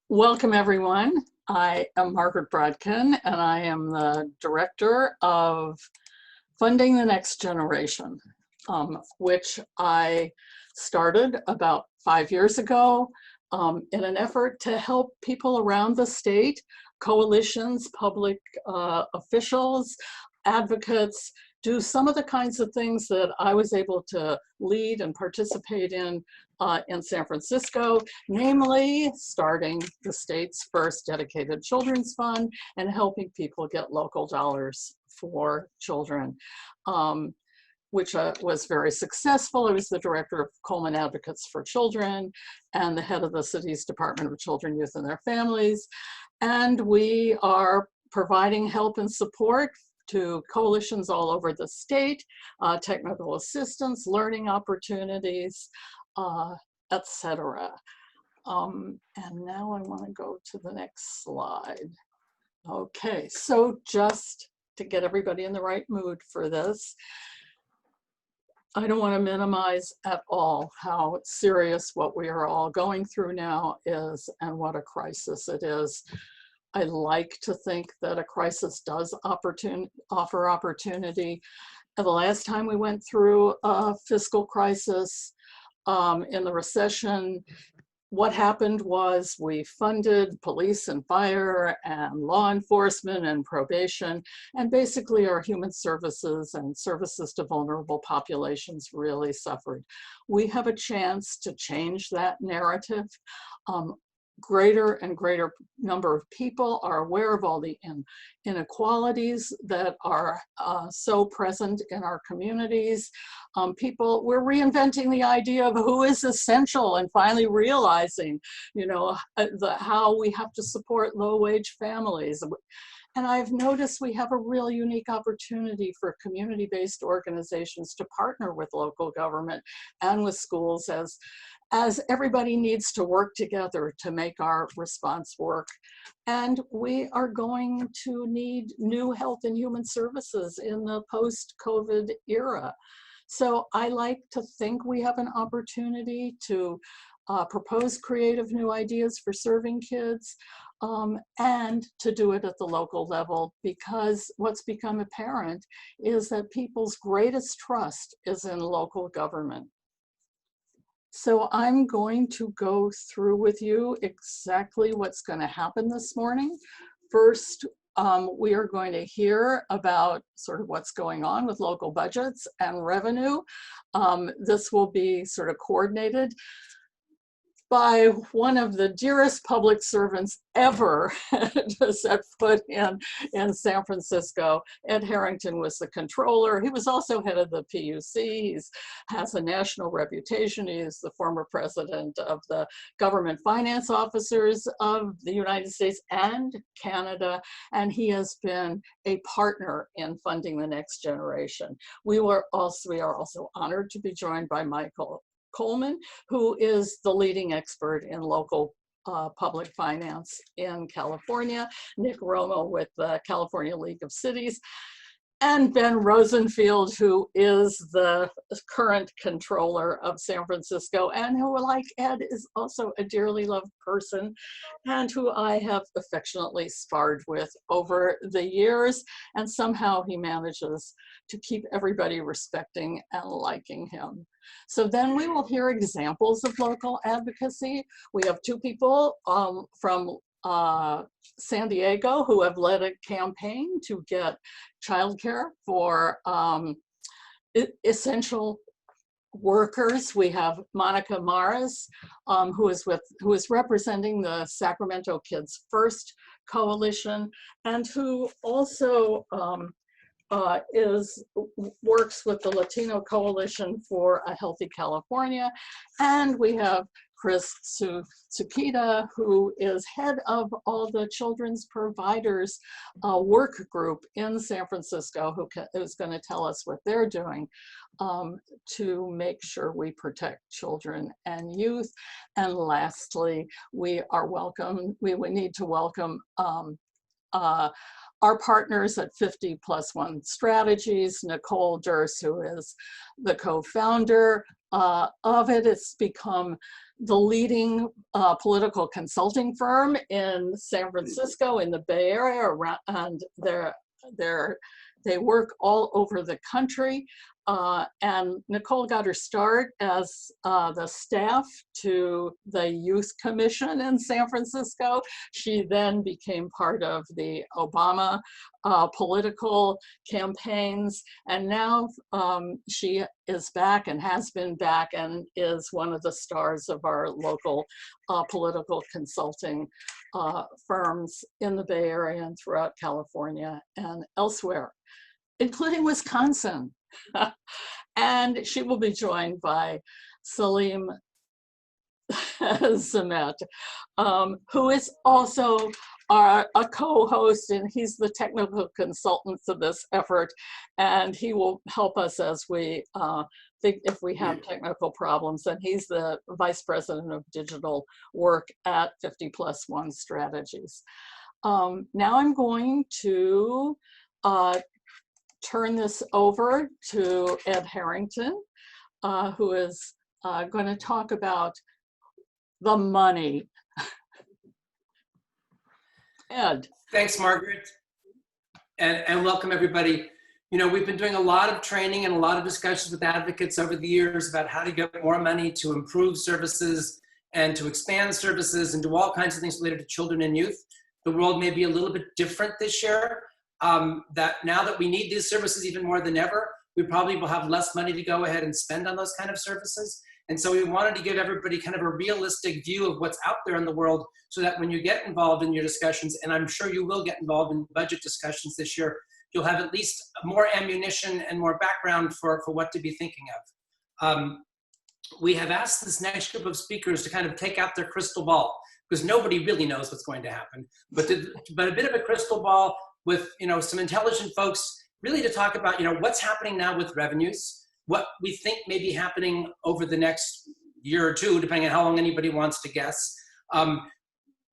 Welcome, everyone. I am Margaret Brodkin, and I am the Director of Funding the Next Generation, which I started about 5 years ago in an effort to help people around the state, coalitions, public officials, advocates, do some of the kinds of things that I was able to lead and participate in San Francisco, namely starting the state's first dedicated children's fund and helping people get local dollars for children, which was very successful. I was the director of Coleman Advocates for Children and the head of the city's Department of Children, Youth, and Their Families. And we are providing help and support to coalitions all over the state, technical assistance, learning opportunities, etc. And now I want to go to the next slide. Okay, so just to get everybody in the right mood for this, I don't want to minimize at all how serious what we are all going through now is and what a crisis it is. I like to think that a crisis does offer opportunity. The last time we went through a fiscal crisis in the recession, what happened was we funded police and fire and law enforcement and probation, and basically our human services and services to vulnerable populations really suffered. We have a chance to change that narrative. Greater and greater number of people are aware of all the inequalities that are so present in our communities. We're reinventing the idea of who is essential and finally realizing, how we have to support low-wage families. And I've noticed we have a real unique opportunity for community-based organizations to partner with local government and with schools as everybody needs to work together to make our response work. And we are going to need new health and human services in the post-COVID era. So I like to think we have an opportunity to propose creative new ideas for serving kids and to do it at the local level, because what's become apparent is that people's greatest trust is in local government. So I'm going to go through with you exactly what's going to happen this morning. First, we are going to hear about sort of what's going on with local budgets and revenue. This will be sort of coordinated by one of the dearest public servants ever to set foot in San Francisco. Ed Harrington was the controller. He was also head of the PUC. He has a national reputation. He is the former president of the government finance officers of the United States and Canada, and he has been a partner in funding the next generation. We are also honored to be joined by Michael Coleman, who is the leading expert in local public finance in California, Nick Romo with the California League of Cities, and Ben Rosenfield, who is the current controller of San Francisco, and who, like Ed, is also a dearly loved person, and who I have affectionately sparred with over the years, and somehow he manages to keep everybody respecting and liking him. So then we will hear examples of local advocacy. We have two people from San Diego who have led a campaign to get childcare for essential workers. We have Monica Maras, who is representing the Sacramento Kids First Coalition, and who also works with the Latino Coalition for a Healthy California. And we have Chris Tsukita, who is head of all the children's providers work group in San Francisco, who is going to tell us what they're doing to make sure we protect children and youth. And lastly, we need to welcome our partners at 50+1 Strategies, Nicole Durst, who is the co-founder of it. It's become the leading political consulting firm in San Francisco, in the Bay Area, and they work all over the country. And Nicole got her start as the staff to the Youth Commission in San Francisco. She then became part of the Obama political campaigns. And now she is back and has been back and is one of the stars of our local political consulting firms in the Bay Area and throughout California and elsewhere, including Wisconsin. And she will be joined by Salim Zamet, who is also a co-host, and he's the technical consultant for this effort, and he will help us as we think if we have technical problems, and he's the Vice President of Digital Work at 50+1 Strategies. Now I'm going to turn this over to Ed Harrington, who is going to talk about the money. Ed. Thanks, Margaret, and welcome everybody. You know, we've been doing a lot of training and a lot of discussions with advocates over the years about how to get more money to improve services and to expand services and do all kinds of things related to children and youth. The world may be a little bit different this year. That now that we need these services even more than ever, we probably will have less money to go ahead and spend on those kind of services. And so we wanted to give everybody kind of a realistic view of what's out there in the world so that when you get involved in your discussions, and I'm sure you will get involved in budget discussions this year, you'll have at least more ammunition and more background for what to be thinking of. We have asked this next group of speakers to kind of take out their crystal ball, because nobody really knows what's going to happen, but a bit of a crystal ball with, you know, some intelligent folks really to talk about, you know, what's happening now with revenues, what we think may be happening over the next year or two, depending on how long anybody wants to guess,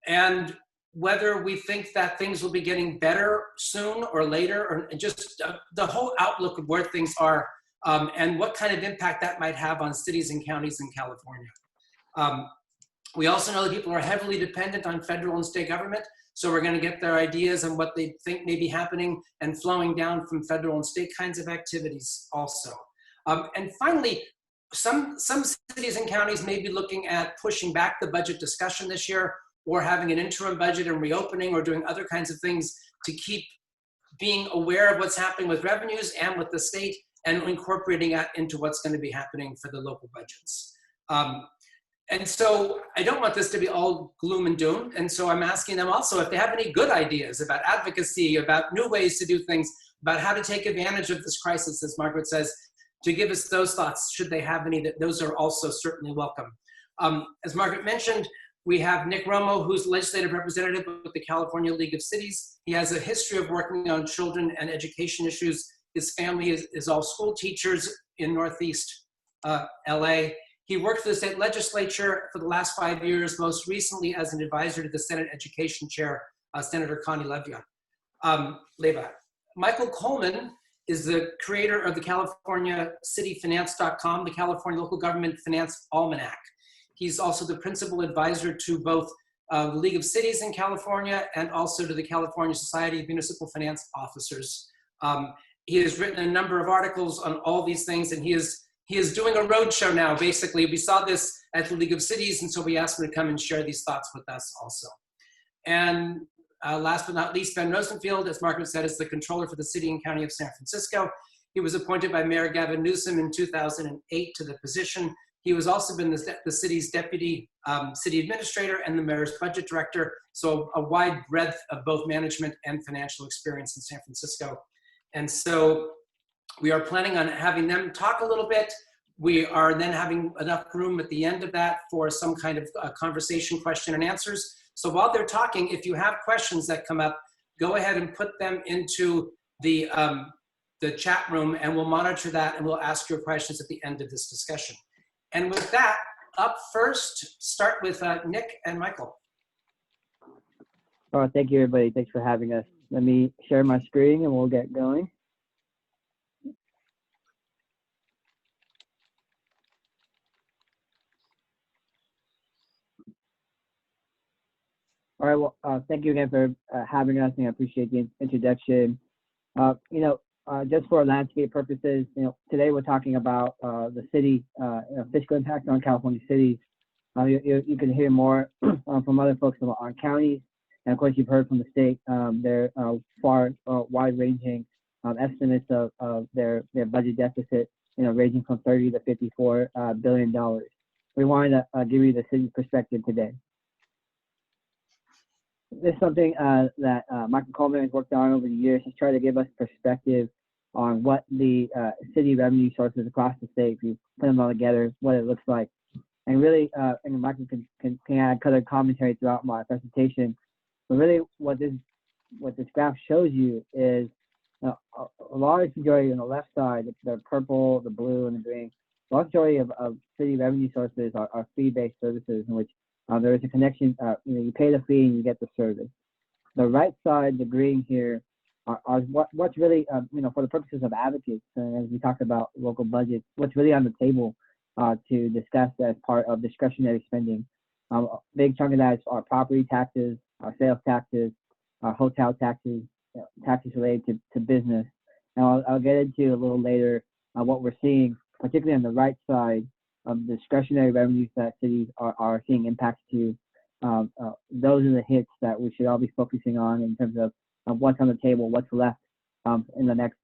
and whether we think that things will be getting better soon or later, or just the whole outlook of where things are, and what kind of impact that might have on cities and counties in California. We also know that people are heavily dependent on federal and state government, so we're going to get their ideas on what they think may be happening and flowing down from federal and state kinds of activities also. And finally, some cities and counties may be looking at pushing back the budget discussion this year, or having an interim budget and reopening, or doing other kinds of things to keep being aware of what's happening with revenues and with the state, and incorporating that into what's going to be happening for the local budgets. And so I don't want this to be all gloom and doom. And so I'm asking them also if they have any good ideas about advocacy, about new ways to do things, about how to take advantage of this crisis, as Margaret says, to give us those thoughts, should they have any, that those are also certainly welcome. As Margaret mentioned, we have Nick Romo, who's legislative representative with the California League of Cities. He has a history of working on children and education issues. His family is all school teachers in Northeast LA. He worked for the state legislature for the last 5 years, most recently as an advisor to the Senate Education Chair, Senator Connie Leva. Michael Coleman is the creator of the CaliforniaCityFinance.com, the California Local Government Finance Almanac. He's also the principal advisor to both the League of Cities in California and also to the California Society of Municipal Finance Officers. He has written a number of articles on all these things, and he is doing a roadshow now, basically. We saw this at the League of Cities, and so we asked him to come and share these thoughts with us also. And last but not least, Ben Rosenfield, as Margaret said, is the controller for the City and County of San Francisco. He was appointed by Mayor Gavin Newsom in 2008 to the position. He was also been the city's deputy city administrator and the mayor's budget director, so a wide breadth of both management and financial experience in San Francisco. And so we are planning on having them talk a little bit. We are then having enough room at the end of that for some kind of conversation, question and answers. So while they're talking, if you have questions that come up, go ahead and put them into the chat room, and we'll monitor that, and we'll ask your questions at the end of this discussion. And with that, up first, start with Nick and Michael. Oh, thank you, everybody. Thanks for having us. Let me share my screen and we'll get going. All right. Well, thank you again for having us, and I appreciate the introduction. Just for landscape purposes, today we're talking about the city fiscal impact on California cities. You can hear more from other folks on counties, and of course you've heard from the state. Their far wide-ranging estimates of their budget deficit, ranging from 30 to 54 billion dollars. We wanted to give you the city's perspective today. This is something that Michael Coleman has worked on over the years. He's trying to give us perspective on what the city revenue sources across the state, if you put them all together, what it looks like. And really, and Michael can add color commentary throughout my presentation. But really, what this graph shows you is a large majority on the left side, the purple, the blue, and the green. The large majority of city revenue sources are fee-based services in which there is a connection. You pay the fee and you get the service. The right side, the green here, are what's really for the purposes of advocates, and as we talked about local budgets, what's really on the table to discuss as part of discretionary spending. A big chunk of that is our property taxes, our sales taxes, our hotel taxes, taxes related to business. And I'll get into a little later what we're seeing, particularly on the right side of discretionary revenues that cities are seeing impacts to. Those are the hits that we should all be focusing on in terms of what's on the table, what's left in the next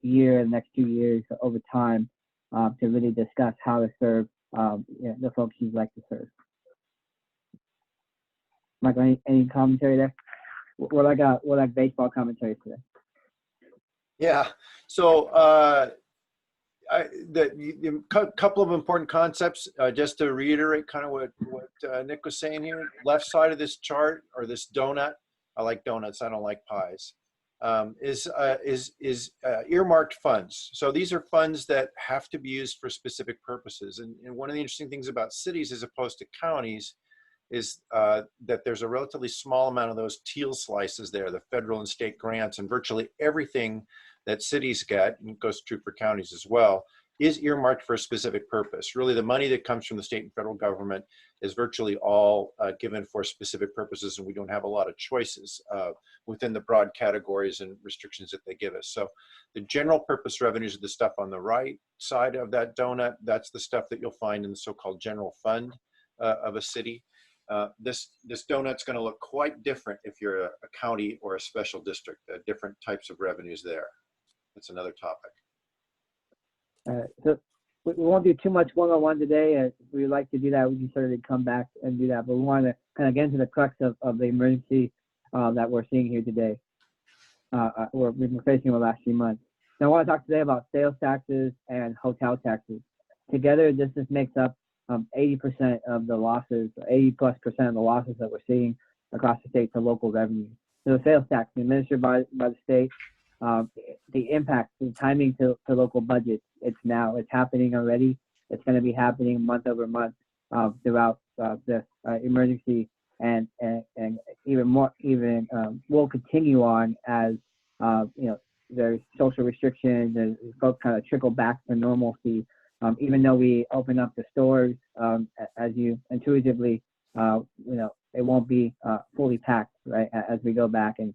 year, the next 2 years over time to really discuss how to serve the folks you'd like to serve. Michael, any commentary there? We're like baseball commentary today. Yeah. So the couple of important concepts, just to reiterate kind of what Nick was saying here. Left side of this chart, or this donut, I like donuts, I don't like pies, is earmarked funds. So these are funds that have to be used for specific purposes. And one of the interesting things about cities as opposed to counties is that there's a relatively small amount of those teal slices there, the federal and state grants, and virtually everything that cities get, and it goes true for counties as well, is earmarked for a specific purpose. Really, the money that comes from the state and federal government is virtually all given for specific purposes, and we don't have a lot of choices within the broad categories and restrictions that they give us. So the general purpose revenues are the stuff on the right side of that donut. That's the stuff that you'll find in the so-called general fund of a city. This donut's going to look quite different if you're a county or a special district. Different types of revenues there. That's another topic. So we won't do too much one-on-one today. If we like to do that, we can certainly come back and do that. But we want to kind of get into the crux of the emergency that we're seeing here today. We've been facing over the last few months. Now, I want to talk today about sales taxes and hotel taxes. Together, this just makes up 80% of the losses, 80+% of the losses that we're seeing across the state to local revenue. So the sales tax administered by the state, the impact, the timing to local budgets, it's happening already. It's going to be happening month over month throughout this emergency, and even more, will continue on as there's social restrictions and folks kind of trickle back to normalcy. Even though we open up the stores, as you intuitively, it won't be fully packed, right? As we go back, and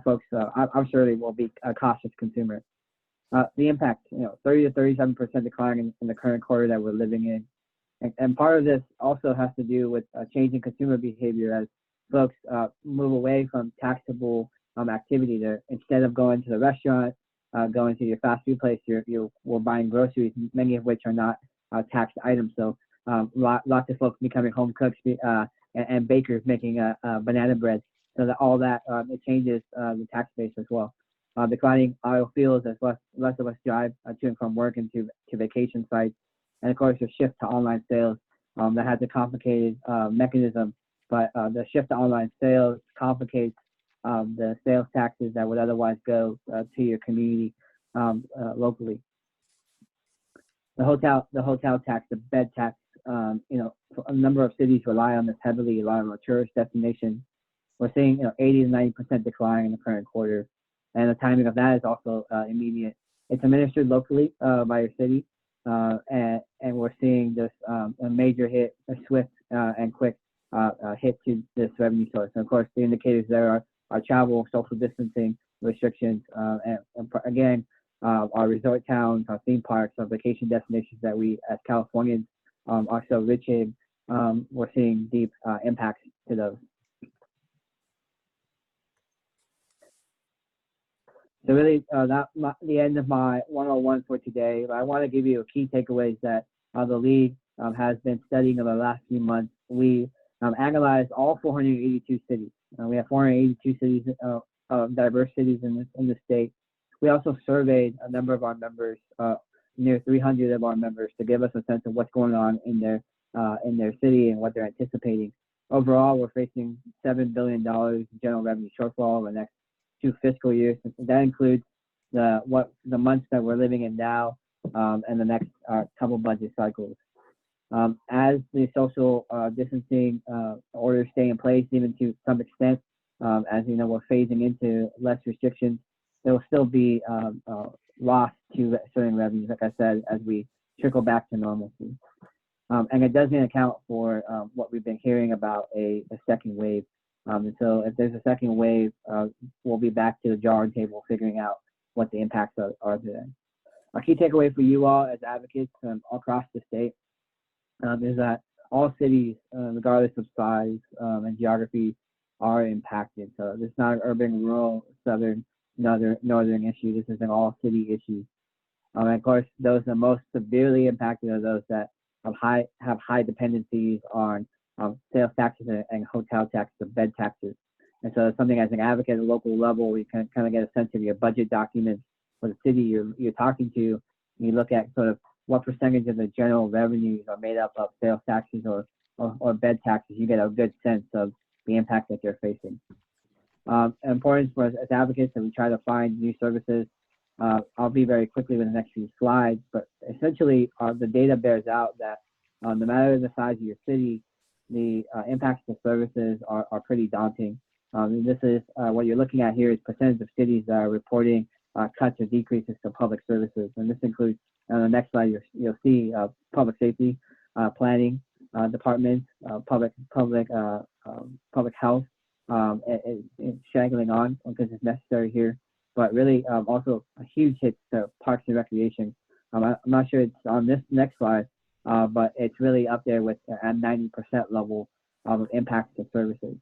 folks, I'm sure they will be cautious consumers. The impact, 30 to 37% decline in the current quarter that we're living in, and part of this also has to do with changing consumer behavior as folks move away from taxable activity. To instead of going to the restaurant, going to your fast food place, we're buying groceries, many of which are not taxed items. So lots of folks becoming home cooks and bakers making banana bread. So that all that it changes the tax base as well. Declining oil fields as less of us drive to and from work and to vacation sites, and of course the shift to online sales that has a complicated mechanism. But the shift to online sales complicates the sales taxes that would otherwise go to your community locally. The hotel tax, the bed tax, a number of cities rely on this heavily, rely on a tourist destination. We're seeing 80 to 90% decline in the current quarter, and the timing of that is also immediate. It's administered locally by your city, and we're seeing this a major hit, a swift and quick hit to this revenue source. And of course, the indicators there are travel, social distancing restrictions, and again, our resort towns, our theme parks, our vacation destinations that we as Californians are so rich in, we're seeing deep impacts to those. So really, that's the end of my 101 for today. But I want to give you a key takeaways that the League has been studying over the last few months. We analyzed all 482 cities. We have 482 cities, diverse cities in the state. We also surveyed a number of our members, near 300 of our members, to give us a sense of what's going on in their city and what they're anticipating. Overall, we're facing $7 billion general revenue shortfall over the next 2 fiscal years. That includes the months that we're living in now, and the next couple budget cycles. As the social distancing orders stay in place, even to some extent, as you know, we're phasing into less restrictions, there will still be loss to certain revenues, like I said, as we trickle back to normalcy. And it doesn't account for what we've been hearing about a second wave. And so if there's a second wave, we'll be back to the drawing table figuring out what the impacts are today. Our key takeaway for you all as advocates across the state is that all cities, regardless of size and geography, are impacted. So this is not an urban, rural, southern, northern issue. This is an all city issue. And of course, those that are most severely impacted are those that have high dependencies on sales taxes and hotel taxes and bed taxes. And so it's something as an advocate at the local level, we can kind of get a sense of your budget documents for the city you're talking to. You look at sort of what percentage of the general revenues are made up of sales taxes or bed taxes. You get a good sense of the impact that you're facing. Important for us as advocates that we try to find new services. I'll be very quickly with the next few slides, but essentially the data bears out that no matter the size of your city, the impacts to services are pretty daunting. This is what you're looking at here is percentage of cities that are reporting cuts or decreases to public services. And this includes, on the next slide, you'll see public safety, planning departments, public health, and straggling on because it's necessary here. But really also a huge hit to parks and recreation. I'm not sure it's on this next slide, but it's really up there with at 90% level of impacts to services.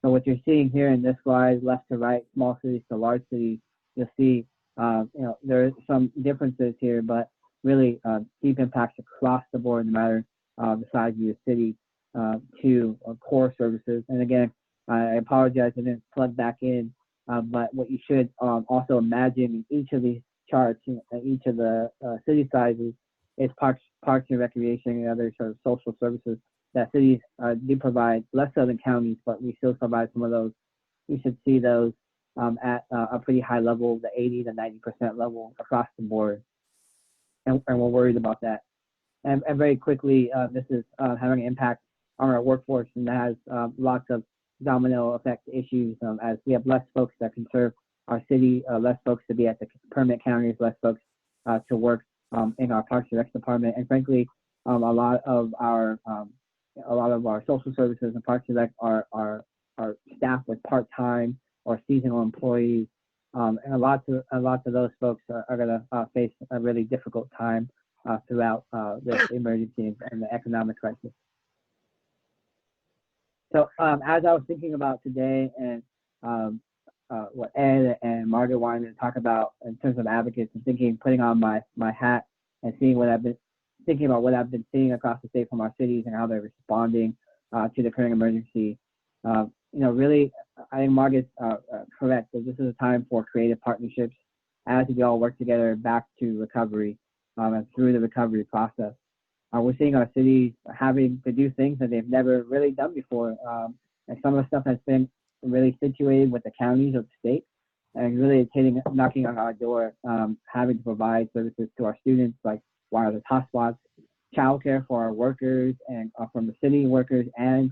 So what you're seeing here in this slide, left to right, small cities to large cities, you'll see there are some differences here, but really deep impacts across the board, no matter the size of your city, to core services. And again, I apologize, I didn't plug back in, but what you should also imagine in each of these charts, each of the city sizes, is parks and recreation and other sort of social services that cities do provide, less so than counties, but we still provide some of those. We should see those at a pretty high level, the 80 to 90% level across the board. And we're worried about that. And very quickly, this is having an impact on our workforce, and that has lots of domino effect issues as we have less folks that can serve our city, less folks to be at the permit counties, less folks to work in our Parks and Rec department, and frankly, a lot of our social services and Parks and Rec are staffed with part-time or seasonal employees, and a lot of those folks are going to face a really difficult time throughout this emergency and the economic crisis. So as I was thinking about today and what Ed and Margaret wanted to talk about in terms of advocates and putting on my hat and seeing what I've been thinking about what I've been seeing across the state from our cities and how they're responding to the current emergency. Really, I think Margaret's correct that this is a time for creative partnerships as we all work together back to recovery and through the recovery process. We're seeing our cities having to do things that they've never really done before. And some of the stuff has been really situated with the counties of the state and really it's knocking on our door, having to provide services to our students like wireless hotspots, childcare for our workers and from the city workers and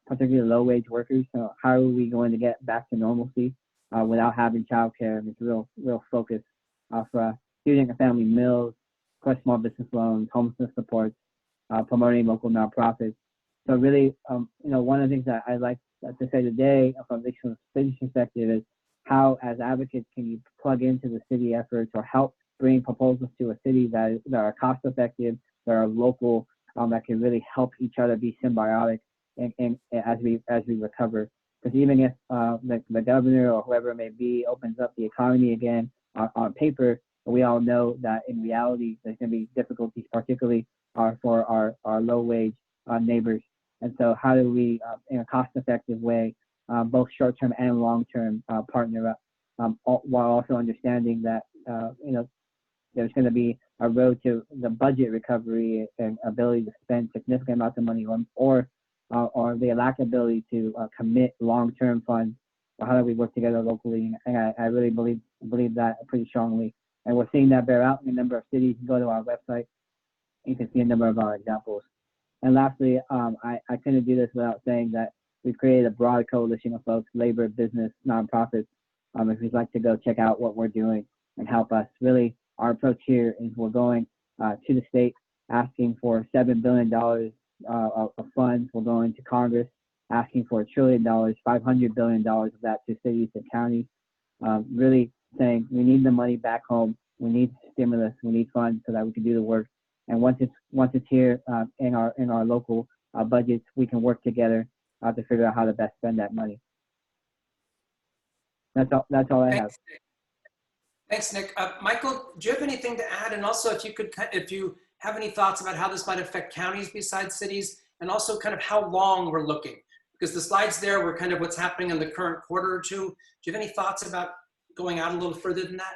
particularly low-wage workers. So how are we going to get back to normalcy without having childcare? And it's a real focus for student and family meals, of course, small business loans, homelessness supports, promoting local nonprofits, So really, one of the things that I'd like to say today from the city perspective is how, as advocates, can you plug into the city efforts or help bring proposals to a city that are cost effective, that are local, that can really help each other be symbiotic and as we recover. Because even if the governor or whoever it may be opens up the economy again on paper, we all know that in reality there's going to be difficulties, particularly for our low wage neighbors. And so how do we, in a cost-effective way, both short-term and long-term, partner up, while also understanding that there's going to be a road to the budget recovery and ability to spend significant amounts of money or the lack of ability to commit long-term funds. How do we work together locally? And I really believe that pretty strongly. And we're seeing that bear out in a number of cities. You go to our website, you can see a number of our examples. And lastly, I couldn't do this without saying that we've created a broad coalition of folks, labor, business, nonprofits. If you'd like to go check out what we're doing and help us, really, our approach here is we're going to the state asking for $7 billion of funds. We're going to Congress asking for $1 trillion, $500 billion of that to cities and counties, really saying we need the money back home. We need stimulus. We need funds so that we can do the work. And once it's here in our local budgets, we can work together to figure out how to best spend that money. That's all I have. Thanks, Nick. Michael, do you have anything to add? And also, if you have any thoughts about how this might affect counties besides cities, and also kind of how long we're looking, because the slides there were kind of what's happening in the current quarter or two. Do you have any thoughts about going out a little further than that?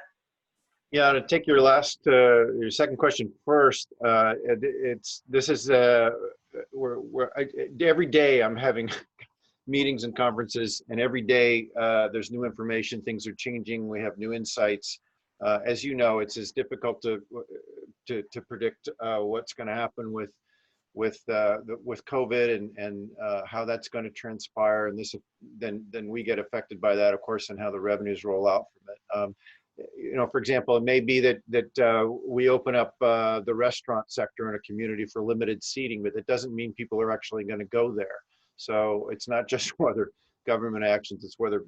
Yeah, to take your second question first, every day I'm having meetings and conferences, and every day there's new information, things are changing, we have new insights. As you know, it's as difficult to predict what's going to happen with COVID and how that's going to transpire, and then we get affected by that, of course, and how the revenues roll out from it. For example, it may be that we open up the restaurant sector in a community for limited seating, but that doesn't mean people are actually going to go there. So it's not just whether government actions, it's whether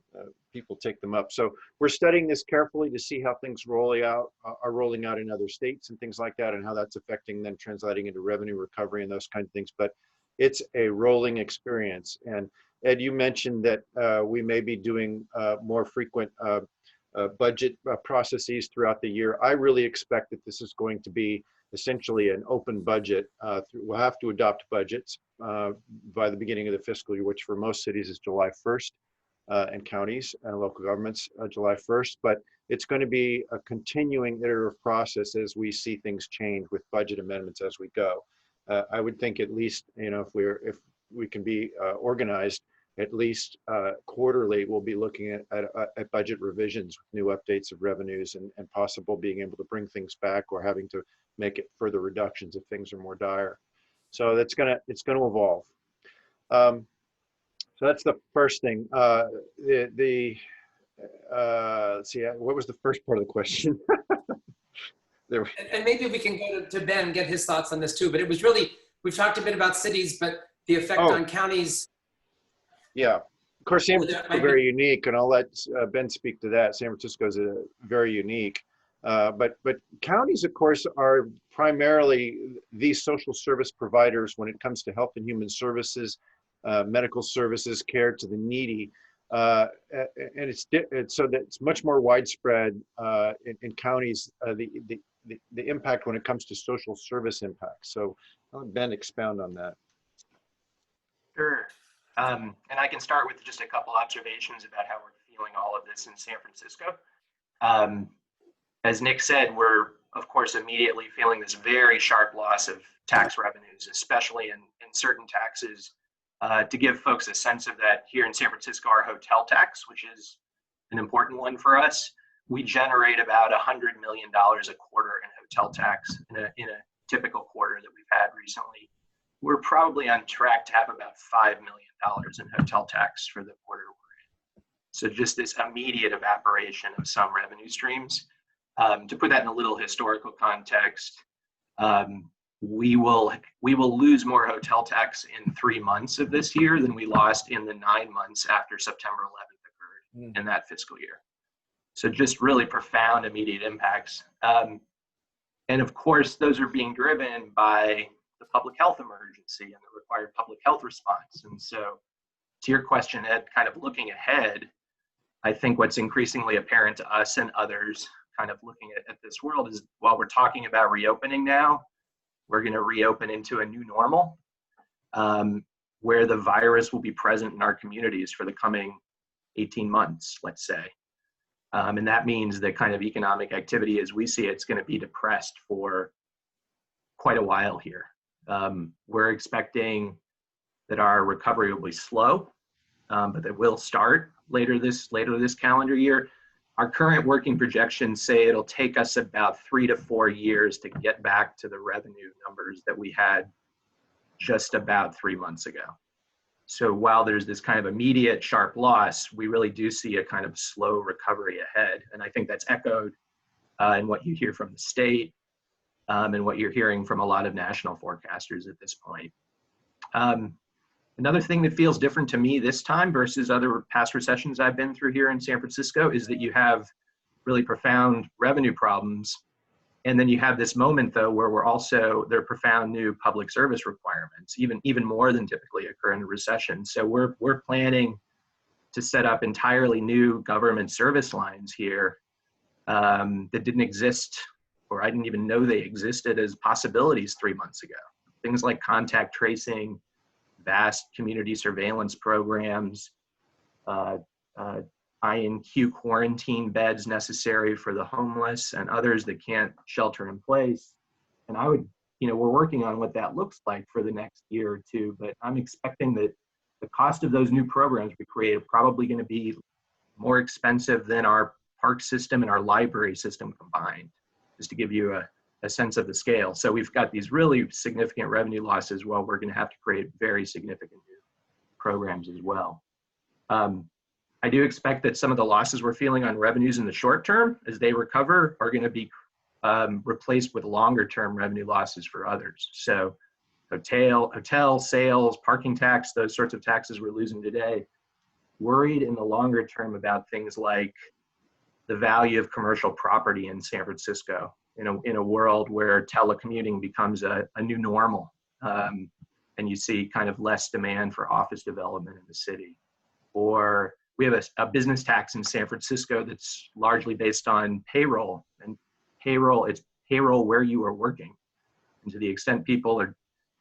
people take them up. So we're studying this carefully to see how things are rolling out in other states and things like that, and how that's affecting, then translating into revenue recovery and those kinds of things. But it's a rolling experience. And Ed, you mentioned that we may be doing more frequent budget processes throughout the year. I really expect that this is going to be essentially an open budget. We'll have to adopt budgets by the beginning of the fiscal year, which for most cities is July 1st, and counties and local governments July 1st. But it's going to be a continuing iterative process as we see things change with budget amendments as we go. I would think at least, if we can be organized, at least quarterly, we'll be looking at budget revisions with new updates of revenues and possible being able to bring things back or having to make it further reductions if things are more dire. So it's gonna evolve. So that's the first thing. Let's see, what was the first part of the question? And maybe we can go to Ben and get his thoughts on this too. But it was really, we've talked a bit about cities, but the effect on counties. Yeah, of course, San Francisco is very unique, and I'll let Ben speak to that. San Francisco is very unique, but counties, of course, are primarily these social service providers when it comes to health and human services, medical services, care to the needy, and it's much more widespread in counties. The impact when it comes to social service impact. So I'll let Ben expound on that. Sure. And I can start with just a couple observations about how we're feeling all of this in San Francisco. As Nick said, we're, of course, immediately feeling this very sharp loss of tax revenues, especially in certain taxes. To give folks a sense of that, here in San Francisco, our hotel tax, which is an important one for us, we generate about $100 million a quarter in hotel tax in a typical quarter that we've had recently. We're probably on track to have about $5 million in hotel tax for the quarter we're in. So just this immediate evaporation of some revenue streams. To put that in a little historical context, we will lose more hotel tax in 3 months of this year than we lost in the 9 months after September 11th occurred in that fiscal year. So just really profound immediate impacts. And of course, those are being driven by the public health emergency and the required public health response. And so to your question, Ed, kind of looking ahead, I think what's increasingly apparent to us and others kind of looking at this world is while we're talking about reopening now, we're going to reopen into a new normal where the virus will be present in our communities for the coming 18 months, let's say. And that means that kind of economic activity as we see it's going to be depressed for quite a while here. We're expecting that our recovery will be slow, but that will start later this calendar year. Our current working projections say it'll take us about 3 to 4 years to get back to the revenue numbers that we had just about 3 months ago. So while there's this kind of immediate sharp loss, we really do see a kind of slow recovery ahead. And I think that's echoed in what you hear from the state and what you're hearing from a lot of national forecasters at this point. Another thing that feels different to me this time versus other past recessions I've been through here in San Francisco is that you have really profound revenue problems. And then you have this moment though, where there are profound new public service requirements, even more than typically occur in a recession. So we're planning to set up entirely new government service lines here that didn't exist, or I didn't even know they existed as possibilities 3 months ago. Things like contact tracing, vast community surveillance programs, INQ quarantine beds necessary for the homeless and others that can't shelter in place. And we're working on what that looks like for the next year or two, but I'm expecting that the cost of those new programs we create are probably going to be more expensive than our park system and our library system combined, just to give you a sense of the scale. So we've got these really significant revenue losses while we're going to have to create very significant new programs as well. I do expect that some of the losses we're feeling on revenues in the short term as they recover are going to be replaced with longer term revenue losses for others. So hotel sales, parking tax, those sorts of taxes we're losing today. Worried in the longer term about things like the value of commercial property in San Francisco in a world where telecommuting becomes a new normal, and you see kind of less demand for office development in the city. Or we have a business tax in San Francisco that's largely based on payroll, and it's payroll where you are working. And to the extent people are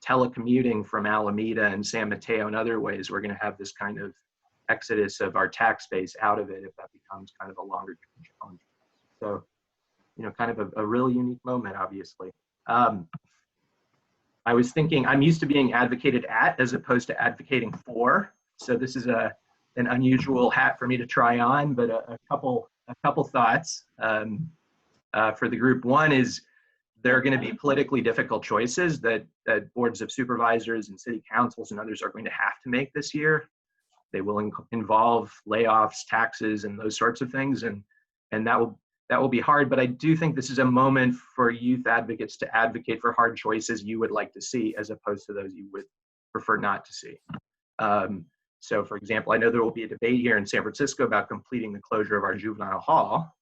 telecommuting from Alameda and San Mateo and other ways, we're going to have this kind of exodus of our tax base out of it if that becomes kind of a longer term challenge. So, kind of a really unique moment, obviously. I was thinking, I'm used to being advocated at as opposed to advocating for. So this is an unusual hat for me to try on, but a couple thoughts for the group. One is there are going to be politically difficult choices that boards of supervisors and city councils and others are going to have to make this year. They will involve layoffs, taxes, and those sorts of things, and that will be hard. But I do think this is a moment for youth advocates to advocate for hard choices you would like to see, as opposed to those you would prefer not to see. So, for example, I know there will be a debate here in San Francisco about completing the closure of our juvenile hall.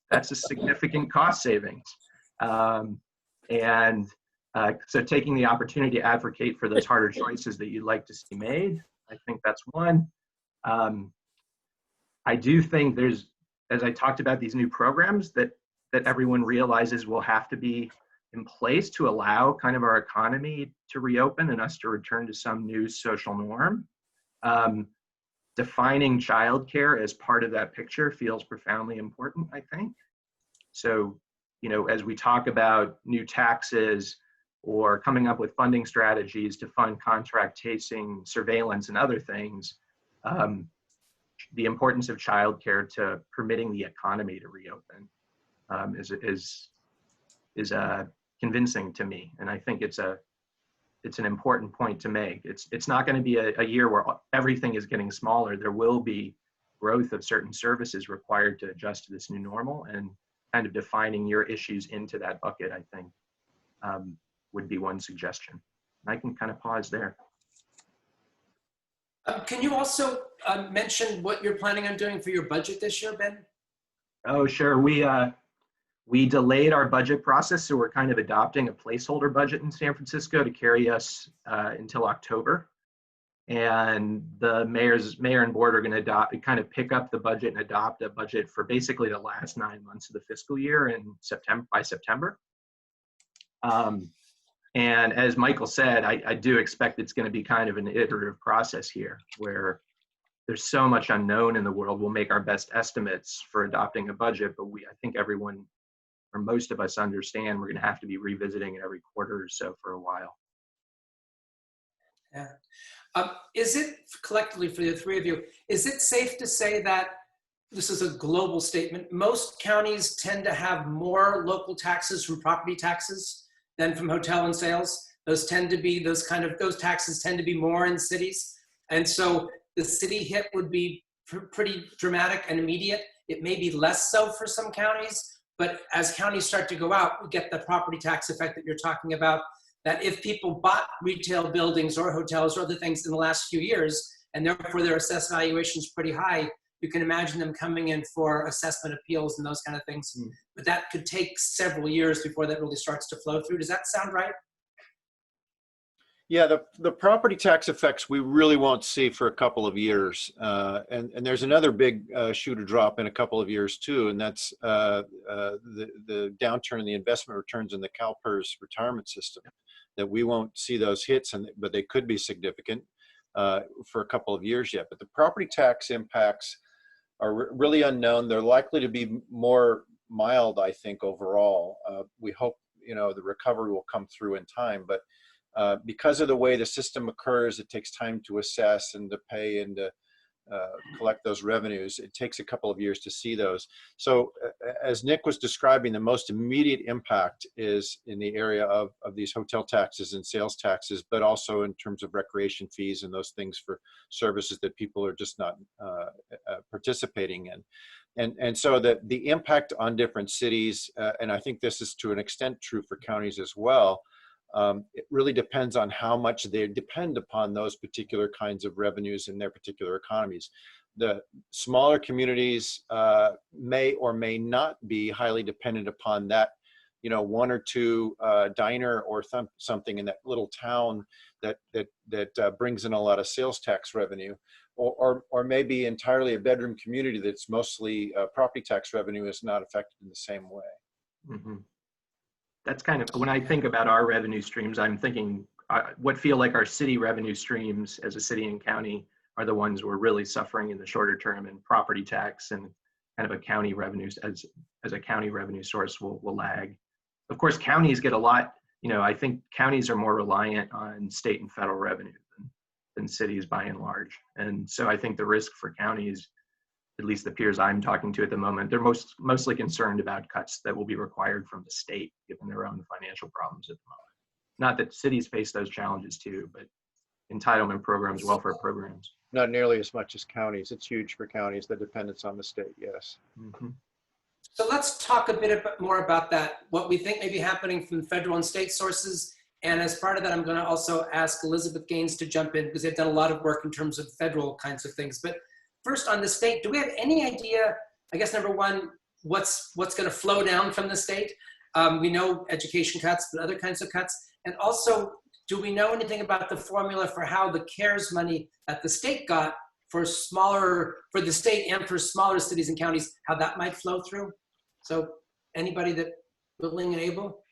That's a significant cost savings. So taking the opportunity to advocate for those harder choices that you'd like to see made, I think that's one. I do think there's, as I talked about these new programs that everyone realizes will have to be in place to allow kind of our economy to reopen and us to return to some new social norm. Defining childcare as part of that picture feels profoundly important, I think. So, as we talk about new taxes or coming up with funding strategies to fund contract tracing, surveillance, and other things, the importance of childcare to permitting the economy to reopen is convincing to me, and I think it's an important point to make. It's not going to be a year where everything is getting smaller. There will be growth of certain services required to adjust to this new normal, and kind of defining your issues into that bucket, I think, would be one suggestion. I can kind of pause there. Can you also mention what you're planning on doing for your budget this year, Ben? Oh, sure. We delayed our budget process, so we're kind of adopting a placeholder budget in San Francisco to carry us until October. And the mayor and board are going to kind of pick up the budget and adopt a budget for basically the last 9 months of the fiscal year in September. And as Michael said, I do expect it's going to be kind of an iterative process here, where there's so much unknown in the world. We'll make our best estimates for adopting a budget, but I think everyone, or most of us, understand we're going to have to be revisiting it every quarter or so for a while. Yeah. Is it, collectively for the three of you, is it safe to say that, this is a global statement, most counties tend to have more local taxes from property taxes than from hotel and sales? Those taxes tend to be more in cities. And so the city hit would be pretty dramatic and immediate. It may be less so for some counties, but as counties start to go out, we get the property tax effect that you're talking about, that if people bought retail buildings or hotels or other things in the last few years, and therefore their assessed valuation is pretty high, you can imagine them coming in for assessment appeals and those kind of things. But that could take several years before that really starts to flow through. Does that sound right? Yeah, the property tax effects we really won't see for a couple of years. And there's another big shoe to drop in a couple of years too, and that's the downturn in the investment returns in the CalPERS retirement system, that we won't see those hits, but they could be significant for a couple of years yet. But the property tax impacts are really unknown. They're likely to be more mild, I think, overall. We hope, the recovery will come through in time, but because of the way the system occurs, it takes time to assess and to pay and to collect those revenues. It takes a couple of years to see those. So as Nick was describing, the most immediate impact is in the area of these hotel taxes and sales taxes, but also in terms of recreation fees and those things for services that people are just not participating in. And so the impact on different cities, and I think this is to an extent true for counties as well, it really depends on how much they depend upon those particular kinds of revenues in their particular economies. The smaller communities may or may not be highly dependent upon that, one or two diner or something in that little town that brings in a lot of sales tax revenue, or maybe entirely a bedroom community that's mostly property tax revenue is not affected in the same way. Mm-hmm. That's kind of, when I think about our revenue streams, I'm thinking what feel like our city revenue streams as a city and county are the ones we're really suffering in the shorter term, and property tax and kind of a county revenues as a county revenue source will lag. Of course, counties get a lot, I think counties are more reliant on state and federal revenue than cities by and large. And so I think the risk for counties, at least the peers I'm talking to at the moment, they're mostly concerned about cuts that will be required from the state, given their own financial problems at the moment. Not that cities face those challenges too, but entitlement programs, welfare programs. Not nearly as much as counties. It's huge for counties, the dependence on the state, yes. Mm-hmm. So let's talk a bit more about that, what we think may be happening from federal and state sources. And as part of that, I'm going to also ask Elizabeth Gaines to jump in, because they've done a lot of work in terms of federal kinds of things. But first, on the state, do we have any idea, I guess, number one, what's going to flow down from the state? We know education cuts, but other kinds of cuts. And also, do we know anything about the formula for how the CARES money that the state got for the state and for smaller cities and counties, how that might flow through? So anybody that willing and able?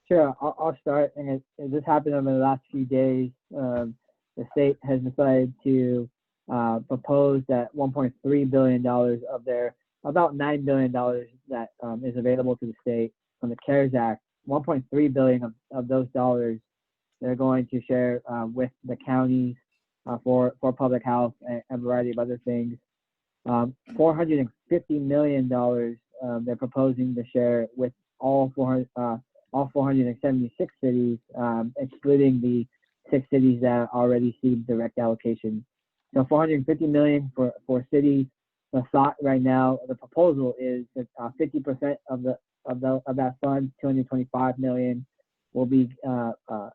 Sure, I'll start. And this happened over the last few days. The state has decided to propose that $1.3 billion of their about $9 billion that is available to the state from the CARES Act. 1.3 billion of those dollars they're going to share with the counties for public health and a variety of other things. $450 million they're proposing to share with all 476 cities, excluding the 6 cities that already received direct allocation. So 450 million for cities. The thought right now, the proposal is that 50% of that fund, 225 million, will be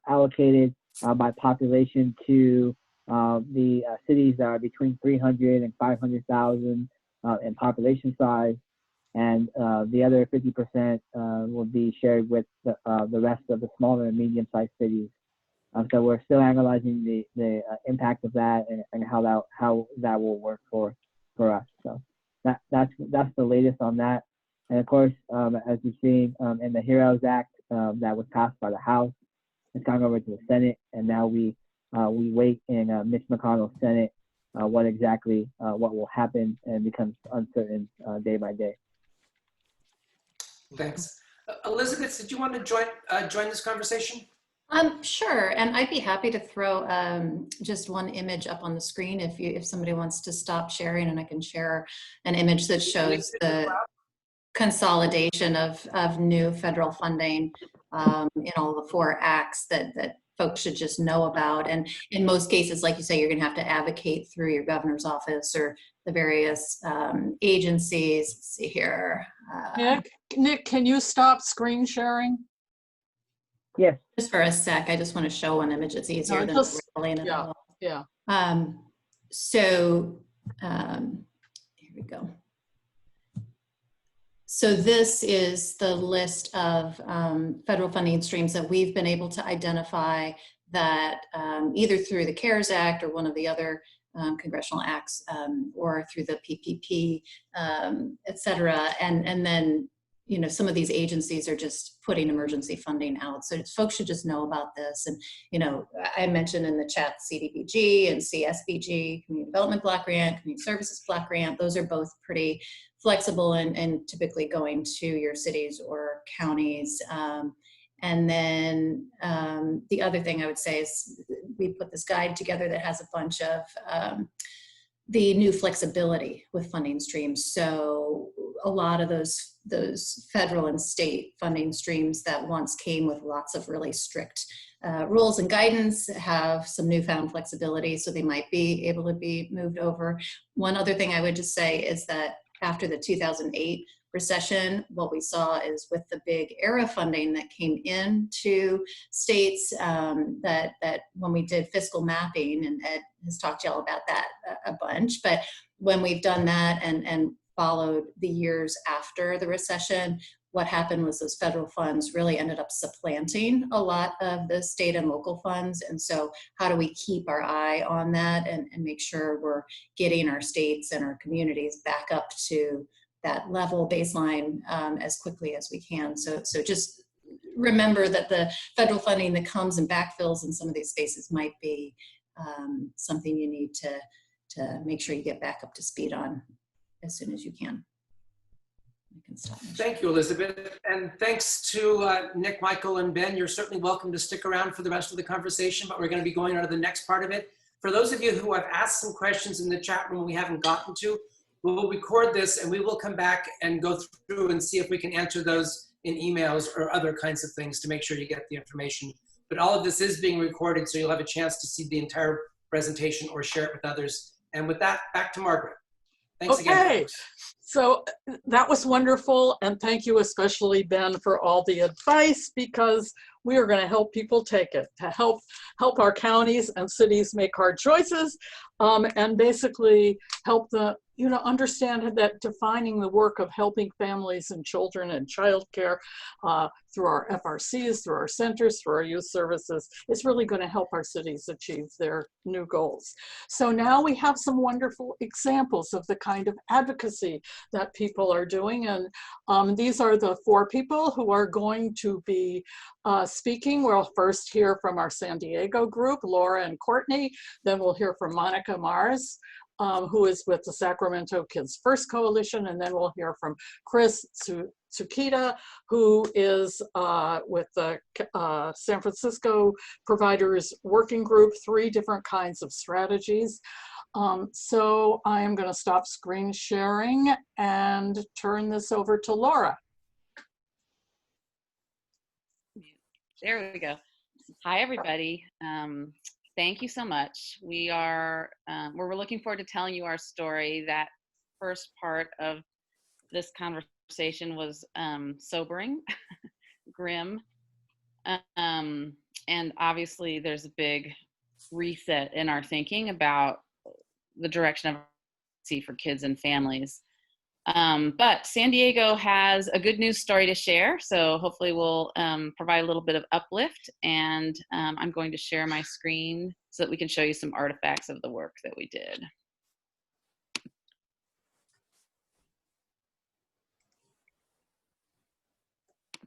allocated by population to the cities that are between 300 and 500,000 in population size, and the other 50% will be shared with the rest of the smaller and medium-sized cities. So we're still analyzing the impact of that and how that will work for us. So that's the latest on that. And of course, as you've seen in the HEROES Act that was passed by the House, it's gone over to the Senate, and now we wait in Mitch McConnell's Senate what will happen, and becomes uncertain day by day. Thanks. Elizabeth, did you want to join this conversation? Sure, and I'd be happy to throw just one image up on the screen if somebody wants to stop sharing, and I can share an image that shows the consolidation of new federal funding in all the 4 acts that folks should just know about. And in most cases, like you say, you're going to have to advocate through your governor's office or the various agencies. Let's see here. Nick, can you stop screen sharing? Yes. Just for a sec, I just want to show one image. It's easier than rolling it all. Yeah. So here we go. So this is the list of federal funding streams that we've been able to identify that either through the CARES Act or one of the other congressional acts or through the PPP, et cetera. And then, you know, some of these agencies are just putting emergency funding out. So folks should just know about this. And, you know, I mentioned in the chat CDBG and CSBG, Community Development Block Grant, Community Services Block Grant. Those are both pretty flexible and typically going to your cities or counties. And then the other thing I would say is we put this guide together that has a bunch of the new flexibility with funding streams. So a lot of those federal and state funding streams that once came with lots of really strict rules and guidance have some newfound flexibility, so they might be able to be moved over. One other thing I would just say is that after the 2008 recession, what we saw is with the big ERA funding that came into states, that when we did fiscal mapping, and Ed has talked to y'all about that a bunch, but when we've done that and followed the years after the recession, what happened was those federal funds really ended up supplanting a lot of the state and local funds. And so how do we keep our eye on that and make sure we're getting our states and our communities back up to that level baseline as quickly as we can? So just remember that the federal funding that comes and backfills in some of these spaces might be something you need to make sure you get back up to speed on as soon as you can. Thank you, Elizabeth. And thanks to Nick, Michael, and Ben. You're certainly welcome to stick around for the rest of the conversation, but we're going to be going on to the next part of it. For those of you who have asked some questions in the chat room we haven't gotten to, we'll record this and we will come back and go through and see if we can answer those in emails or other kinds of things to make sure you get the information. But all of this is being recorded, so you'll have a chance to see the entire presentation or share it with others. And with that, back to Margaret. Thanks again. So that was wonderful, and thank you especially, Ben, for all the advice, because we are going to help people take it, to help our counties and cities make hard choices, and basically help the, understand that defining the work of helping families and children and childcare through our FRCs, through our centers, through our youth services, is really going to help our cities achieve their new goals. So now we have some wonderful examples of the kind of advocacy that people are doing, and these are the 4 people who are going to be speaking. We'll first hear from our San Diego group, Laura and Courtney. Then we'll hear from Monica Mars, who is with the Sacramento Kids First Coalition, and then we'll hear from Chris Tsukita, who is with the San Francisco Providers Working Group, 3 different kinds of strategies. So I am going to stop screen sharing and turn this over to Laura. There we go. Hi, everybody. Thank you so much. We're looking forward to telling you our story. That first part of this conversation was sobering, grim, And obviously there's a big reset in our thinking about the direction of advocacy for kids and families. But San Diego has a good news story to share, so hopefully we'll provide a little bit of uplift, and I'm going to share my screen so that we can show you some artifacts of the work that we did.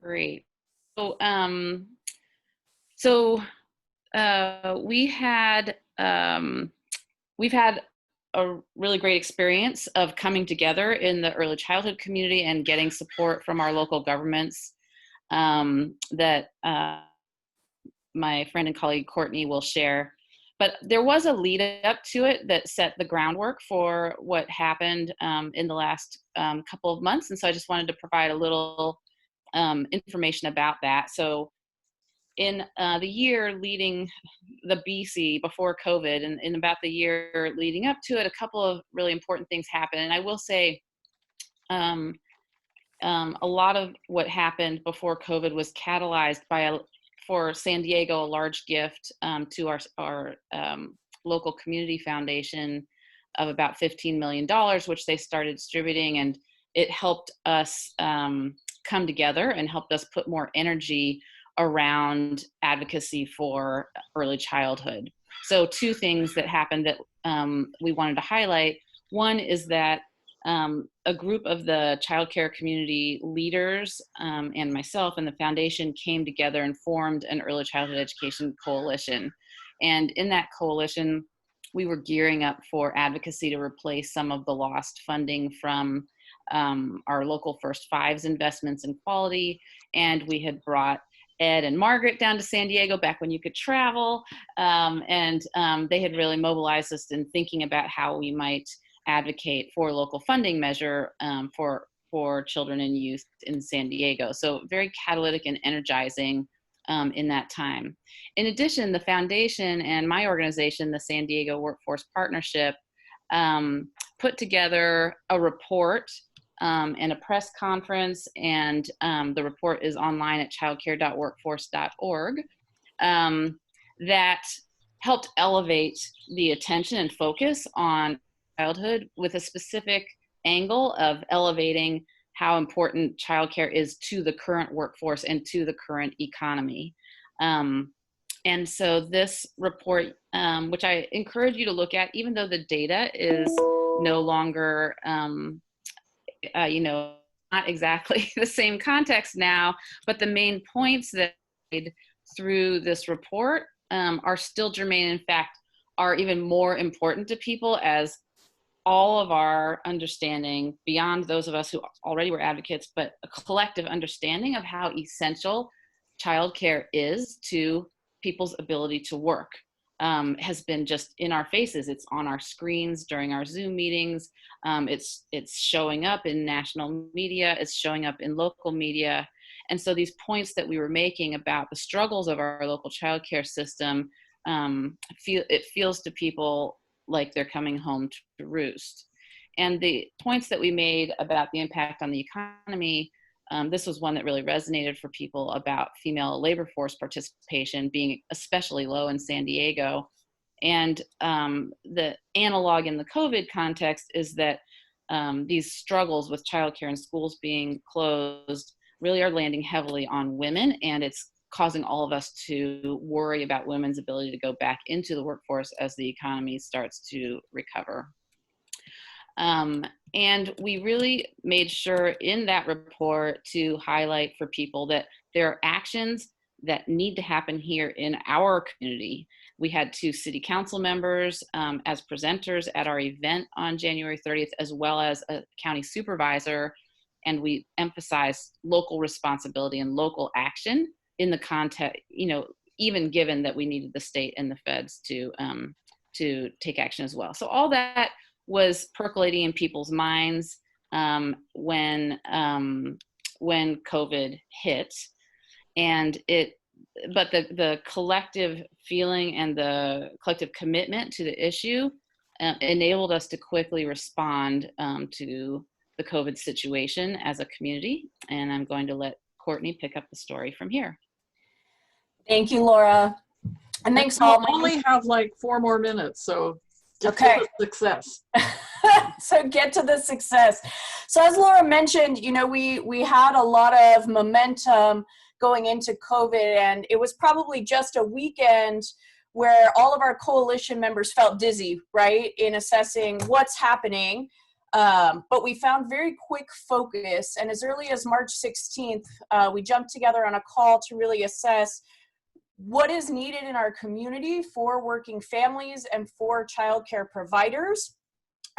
Great. So, we've had a really great experience of coming together in the early childhood community and getting support from our local governments that my friend and colleague Courtney will share. But there was a lead up to it that set the groundwork for what happened in the last couple of months. And so I just wanted to provide a little information about that. So in the year leading the BC before COVID, and in about the year leading up to it, a couple of really important things happened. And I will say a lot of what happened before COVID was catalyzed by, for San Diego, a large gift to our local community foundation of about $15 million, which they started distributing. And it helped us come together and helped us put more energy around advocacy for early childhood. So two things that happened that we wanted to highlight. One is that a group of the childcare community leaders and myself and the foundation came together and formed an early childhood education coalition. And in that coalition, we were gearing up for advocacy to replace some of the lost funding from our local First Fives investments in quality. And we had brought Ed and Margaret down to San Diego back when you could travel. And they had really mobilized us in thinking about how we might advocate for a local funding measure for children and youth in San Diego. So very catalytic and energizing in that time. In addition, the foundation and my organization, the San Diego Workforce Partnership, put together a report and a press conference, and the report is online at childcare.workforce.org, that helped elevate the attention and focus on childhood with a specific angle of elevating how important childcare is to the current workforce and to the current economy. And so this report, which I encourage you to look at, even though the data is no longer, not exactly the same context now, but the main points that through this report are still germane. In fact, are even more important to people, as all of our understanding, beyond those of us who already were advocates, but a collective understanding of how essential childcare is to people's ability to work has been just in our faces. It's on our screens during our Zoom meetings. It's showing up in national media. It's showing up in local media. And so these points that we were making about the struggles of our local childcare system, it feels to people like they're coming home to roost. And the points that we made about the impact on the economy, this was one that really resonated for people about female labor force participation being especially low in San Diego. And the analog in the COVID context is that these struggles with childcare and schools being closed really are landing heavily on women, and it's causing all of us to worry about women's ability to go back into the workforce as the economy starts to recover. And we really made sure in that report to highlight for people that there are actions that need to happen here in our community. We had 2 city council members as presenters at our event on January 30th, as well as a county supervisor, and we emphasized local responsibility and local action in the context, even given that we needed the state and the feds to take action as well. So all that was percolating in people's minds when COVID hit, but the collective feeling and the collective commitment to the issue enabled us to quickly respond to the COVID situation as a community. And I'm going to let Courtney pick up the story from here. Thank you, Laura. And thanks all. We'll only have like 4 more minutes, so get Okay. to the success. So get to the success. So as Laura mentioned, you know, we had a lot of momentum going into COVID, and it was probably just a weekend where all of our coalition members felt dizzy, right, in assessing what's happening. But we found very quick focus, and as early as March 16th, we jumped together on a call to really assess what is needed in our community for working families and for childcare providers.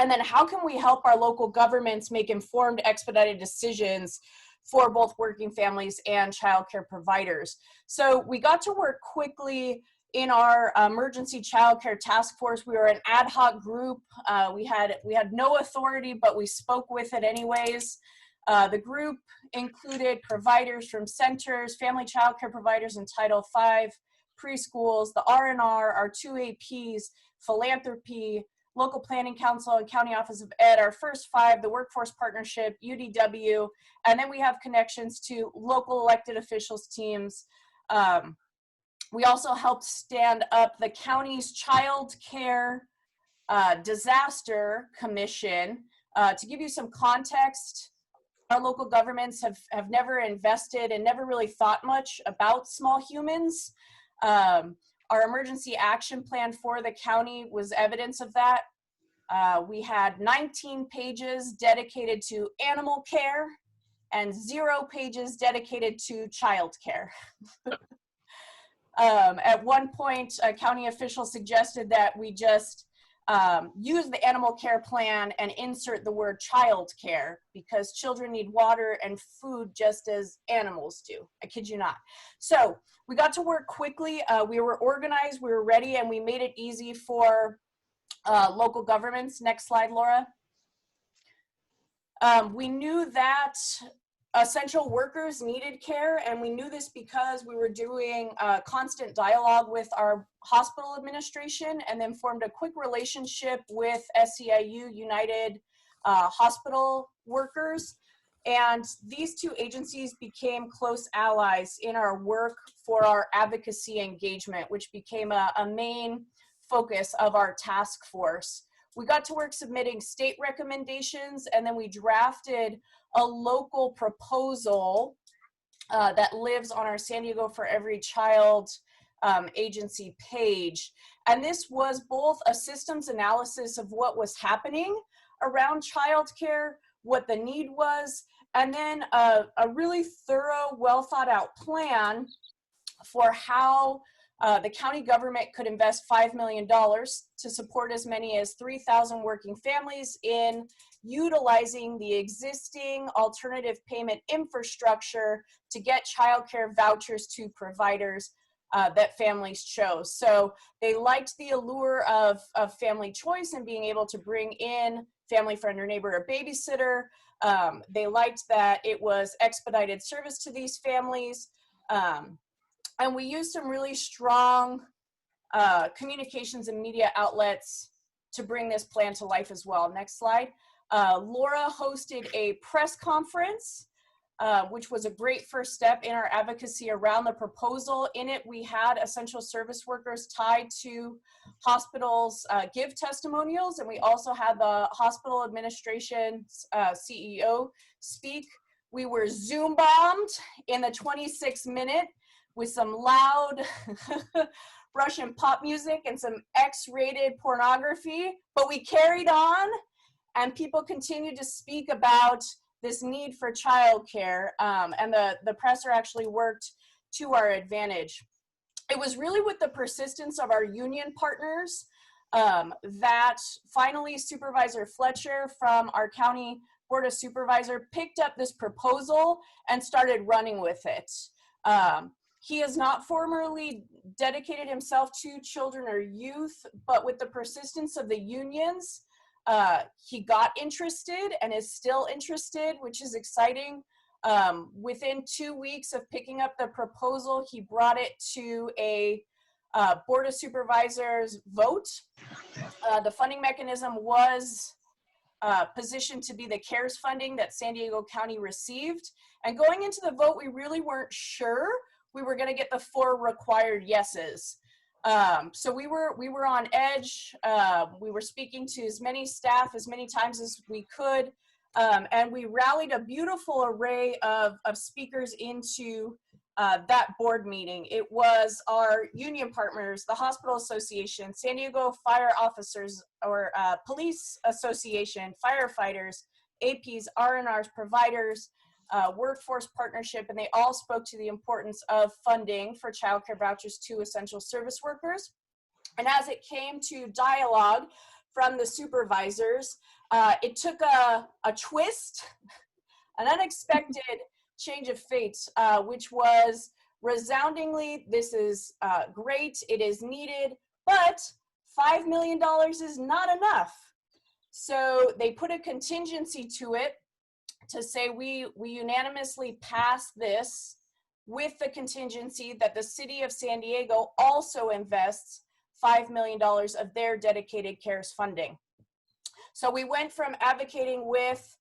And then how can we help our local governments make informed, expedited decisions for both working families and childcare providers? So we got to work quickly in our emergency childcare task force. We were an ad hoc group. We had no authority, but we spoke with it anyways. The group included providers from centers, family childcare providers in Title V, preschools, the R&R, our 2 APs, philanthropy, local planning council and county office of ed, our first 5, the workforce partnership, UDW, and then we have connections to local elected officials teams. We also helped stand up the county's child care disaster commission. To give you some context, our local governments have never invested and never really thought much about small humans. Our emergency action plan for the county was evidence of that. We had 19 pages dedicated to animal care and 0 pages dedicated to child care. At one point, a county official suggested that we just use the animal care plan and insert the word child care because children need water and food just as animals do. I kid you not. So we got to work quickly. We were organized, we were ready, and we made it easy for local governments. Next slide, Laura. We knew that essential workers needed care, and we knew this because we were doing constant dialogue with our hospital administration and then formed a quick relationship with SEIU, United Hospital Workers. And these 2 agencies became close allies in our work for our advocacy engagement, which became a main focus of our task force. We got to work submitting state recommendations, and then we drafted a local proposal that lives on our San Diego for Every Child agency page. And this was both a systems analysis of what was happening around childcare, what the need was, and then a really thorough, well thought out plan for how the county government could invest $5 million to support as many as 3,000 working families in utilizing the existing alternative payment infrastructure to get childcare vouchers to providers that families chose. So they liked the allure of family choice and being able to bring in family friend or neighbor or babysitter. They liked that it was expedited service to these families. And we used some really strong communications and media outlets to bring this plan to life as well. Next slide. Laura hosted a press conference, which was a great first step in our advocacy around the proposal. In it, we had essential service workers tied to hospitals give testimonials, and we also had the hospital administration's CEO speak. We were Zoom bombed in the 26-minute with some loud Russian pop music and some X-rated pornography, but we carried on, and people continued to speak about this need for childcare, and the presser actually worked to our advantage. It was really with the persistence of our union partners that finally Supervisor Fletcher from our county board of supervisor picked up this proposal and started running with it. He has not formally dedicated himself to children or youth, but with the persistence of the unions, he got interested and is still interested, which is exciting. Within 2 weeks of picking up the proposal, he brought it to a board of supervisors vote. The funding mechanism was positioned to be the CARES funding that San Diego County received. And going into the vote, we really weren't sure we were going to get the 4 required yeses. So we were on edge. We were speaking to as many staff as many times as we could. And we rallied a beautiful array of speakers into that board meeting. It was our union partners, the Hospital Association, San Diego Fire Officers or Police Association, firefighters, APs, R&Rs, providers, workforce partnership, and they all spoke to the importance of funding for childcare vouchers to essential service workers. And as it came to dialogue from the supervisors, it took a twist, an unexpected change of fate, which was resoundingly, this is great, it is needed, but $5 million is not enough. So they put a contingency to it to say we unanimously pass this with the contingency that the city of San Diego also invests $5 million of their dedicated CARES funding. So we went from advocating with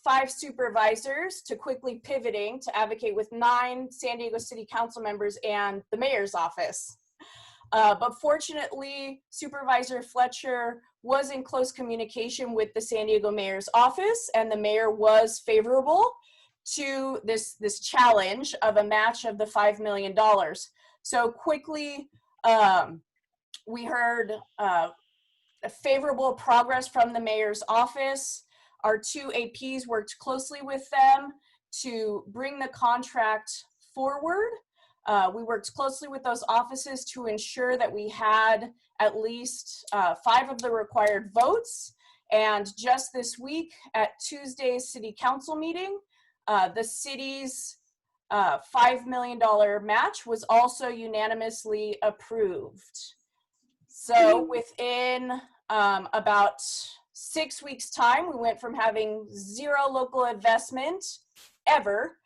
5 supervisors to quickly pivoting to advocate with 9 San Diego City Council members and the mayor's office. But fortunately, Supervisor Fletcher was in close communication with the San Diego mayor's office, and the mayor was favorable to this challenge of a match of the $5 million. So quickly, we heard a favorable progress from the mayor's office. Our 2 APs worked closely with them to bring the contract forward. We worked closely with those offices to ensure that we had at least 5 of the required votes. And just this week at Tuesday's city council meeting, the city's $5 million match was also unanimously approved. So within about 6 weeks' time, we went from having 0 local investment ever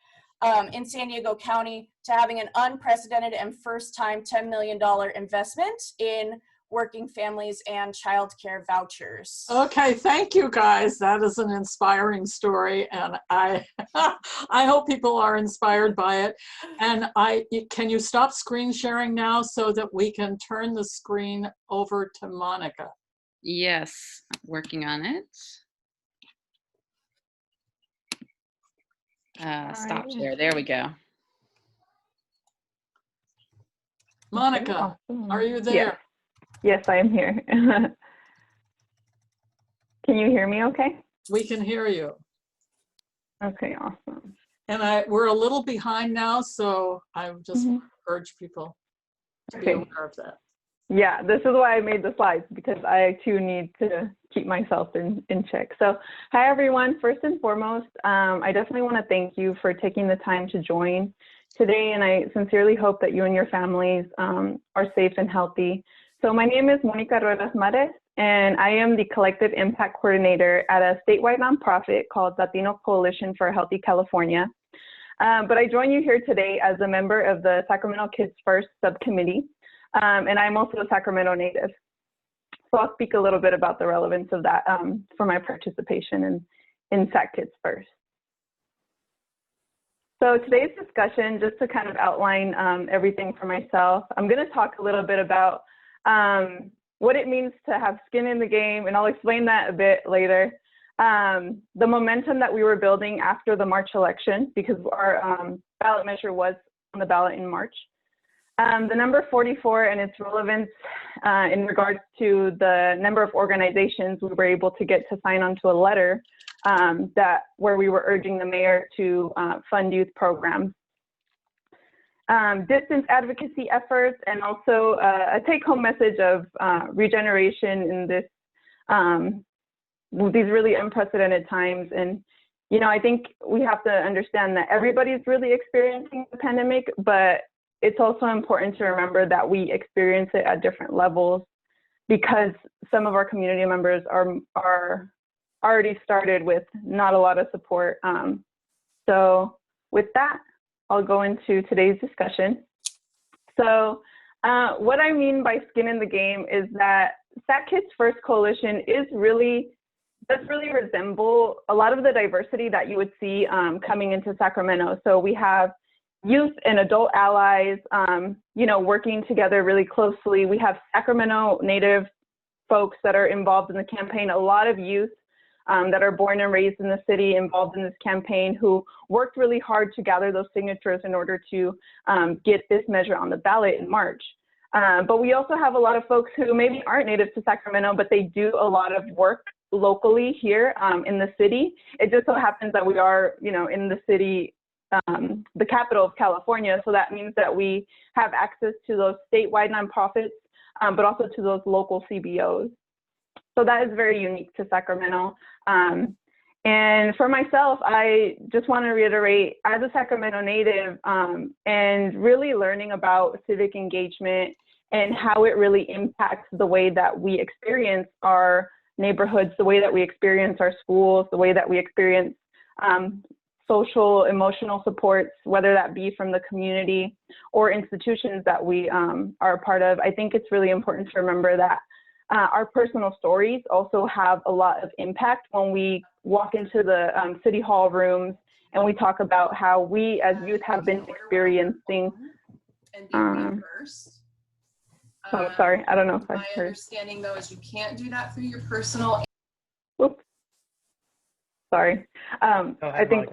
in San Diego County to having an unprecedented and first-time $10 million investment in working families and childcare vouchers. Okay, thank you guys. That is an inspiring story, and I I hope people are inspired by it. And can you stop screen sharing now so that we can turn the screen over to Monica? Yes, working on it. Stop share. There we go. Monica, are you there? Yes, I am here. Can you hear me okay? We can hear you. Okay, awesome. And we're a little behind now, so I just urge people to be aware of that. Yeah, this is why I made the slides, because I too need to keep myself in check. So hi everyone. First and foremost, I definitely want to thank you for taking the time to join today, and I sincerely hope that you and your families are safe and healthy. So my name is Monica Ruelas Mares, and I am the Collective Impact Coordinator at a statewide nonprofit called Latino Coalition for a Healthy California. But I join you here today as a member of the Sacramento Kids First subcommittee, and I'm also a Sacramento native. So I'll speak a little bit about the relevance of that for my participation in Sac Kids First. So today's discussion, just to kind of outline everything for myself, I'm going to talk a little bit about what it means to have skin in the game, and I'll explain that a bit later. The momentum that we were building after the March election, because our ballot measure was on the ballot in March. The number 44 and its relevance in regards to the number of organizations we were able to get to sign onto a letter where we were urging the mayor to fund youth programs. Distance advocacy efforts, and also a take-home message of regeneration in these really unprecedented times. And, you know, I think we have to understand that everybody's really experiencing the pandemic, but it's also important to remember that we experience it at different levels, because some of our community members are already started with not a lot of support. So with that, I'll go into today's discussion. So what I mean by skin in the game is that Sac Kids First Coalition does really resemble a lot of the diversity that you would see coming into Sacramento. So we have youth and adult allies, you know, working together really closely. We have Sacramento native folks that are involved in the campaign, a lot of youth that are born and raised in the city involved in this campaign who worked really hard to gather those signatures in order to get this measure on the ballot in March. But we also have a lot of folks who maybe aren't native to Sacramento, but they do a lot of work locally here in the city. It just so happens that we are, you know, in the city, the capital of California. So that means that we have access to those statewide nonprofits, but also to those local CBOs. So that is very unique to Sacramento. And for myself, I just want to reiterate, as a Sacramento native, and really learning about civic engagement and how it really impacts the way that we experience our neighborhoods, the way that we experience our schools, the way that we experience social, emotional supports, whether that be from the community or institutions that we are a part of. I think it's really important to remember that our personal stories also have a lot of impact when we walk into the city hall rooms and we talk about how we as youth have been experiencing. And be reimbursed. Oh, sorry, I don't know if I my heard. understanding though is you can't do that through your personal. Oops. Sorry. I think,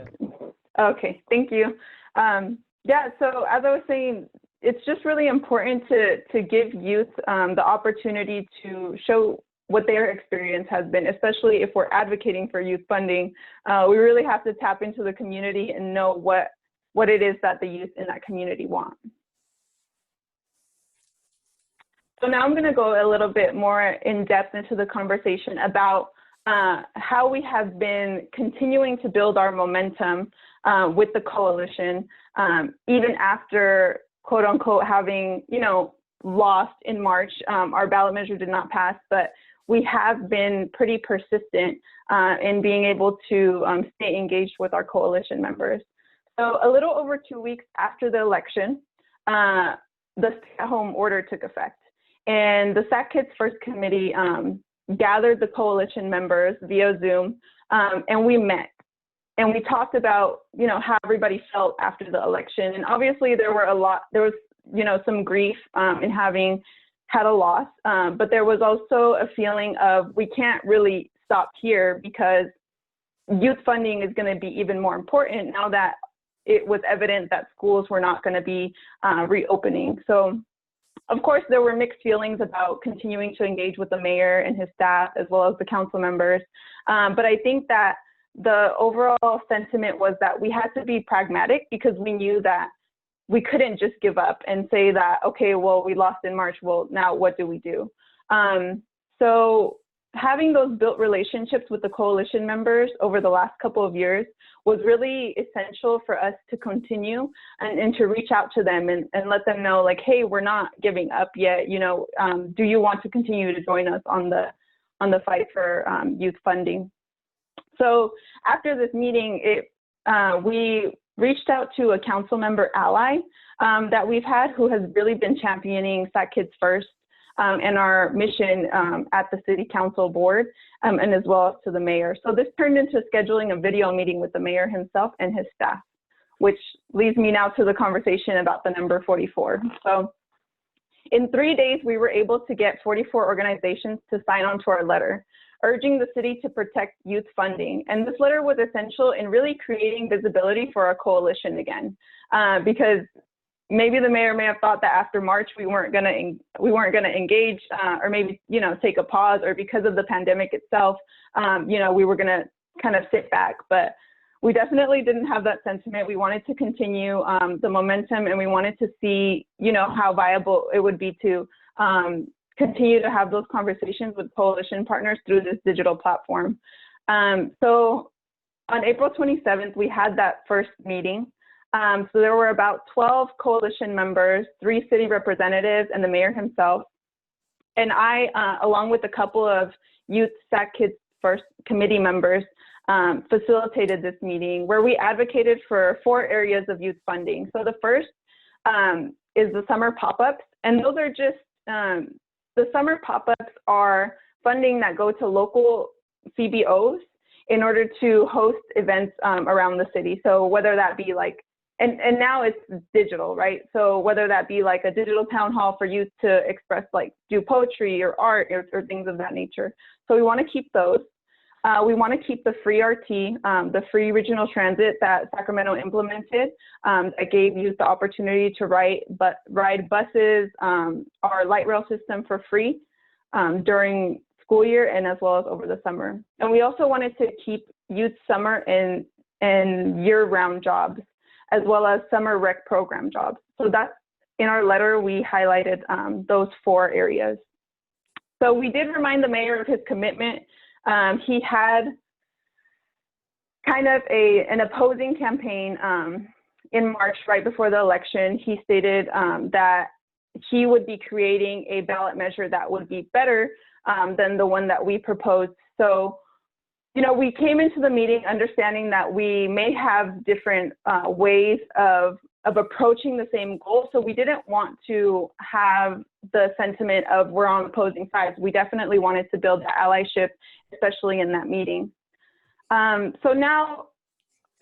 okay, thank you. Yeah, so as I was saying, it's just really important to give youth the opportunity to show what their experience has been, especially if we're advocating for youth funding. We really have to tap into the community and know what it is that the youth in that community want. So now I'm going to go a little bit more in depth into the conversation about how we have been continuing to build our momentum with the coalition, even after, quote unquote, having, you know, lost in March. Our ballot measure did not pass, but we have been pretty persistent in being able to stay engaged with our coalition members. So a little over 2 weeks after the election, the stay-at-home order took effect. And the Sac Kids First Committee gathered the coalition members via Zoom, and we met. And we talked about, you know, how everybody felt after the election. And obviously there was, you know, some grief in having had a loss, but there was also a feeling of we can't really stop here because youth funding is going to be even more important now that it was evident that schools were not going to be reopening. So of course, there were mixed feelings about continuing to engage with the mayor and his staff, as well as the council members. But I think that the overall sentiment was that we had to be pragmatic because we knew that we couldn't just give up and say that, okay, well, we lost in March. Well, now what do we do? So having those built relationships with the coalition members over the last couple of years was really essential for us to continue and to reach out to them and let them know, like, hey, we're not giving up yet. You know, do you want to continue to join us on the fight for youth funding? So after this meeting, we reached out to a council member ally that we've had who has really been championing Sac Kids First and our mission at the city council board, and as well as to the mayor. So this turned into scheduling a video meeting with the mayor himself and his staff, which leads me now to the conversation about the number 44. So in 3 days, we were able to get 44 organizations to sign on to our letter, urging the city to protect youth funding. And this letter was essential in really creating visibility for our coalition again, because maybe the mayor may have thought that after March we weren't going to engage, or maybe, you know, take a pause, or because of the pandemic itself, you know, we were going to kind of sit back. But we definitely didn't have that sentiment. We wanted to continue the momentum, and we wanted to see, you know, how viable it would be to continue to have those conversations with coalition partners through this digital platform. So on April 27th, we had that first meeting. So there were about 12 coalition members, 3 city representatives, and the mayor himself. And I, along with a couple of youth Sac Kids First committee members, facilitated this meeting where we advocated for 4 areas of youth funding. So the first is the summer pop-ups, and those are just, the summer pop-ups are funding that go to local CBOs in order to host events around the city. So whether that be like and now it's digital, right? So whether that be like a digital town hall for youth to express, like do poetry or art or things of that nature. So we want to keep those. We want to keep the free RT, the free regional transit that Sacramento implemented, that gave youth the opportunity to ride buses, our light rail system for free during school year and as well as over the summer. And we also wanted to keep youth summer and year-round jobs, as well as summer rec program jobs. So that's in our letter, we highlighted those 4 areas. So we did remind the mayor of his commitment. He had kind of an opposing campaign in March, right before the election. He stated that he would be creating a ballot measure that would be better than the one that we proposed. So, you know, we came into the meeting understanding that we may have different ways of approaching the same goal. So we didn't want to have the sentiment of we're on opposing sides. We definitely wanted to build the allyship, especially in that meeting. So now,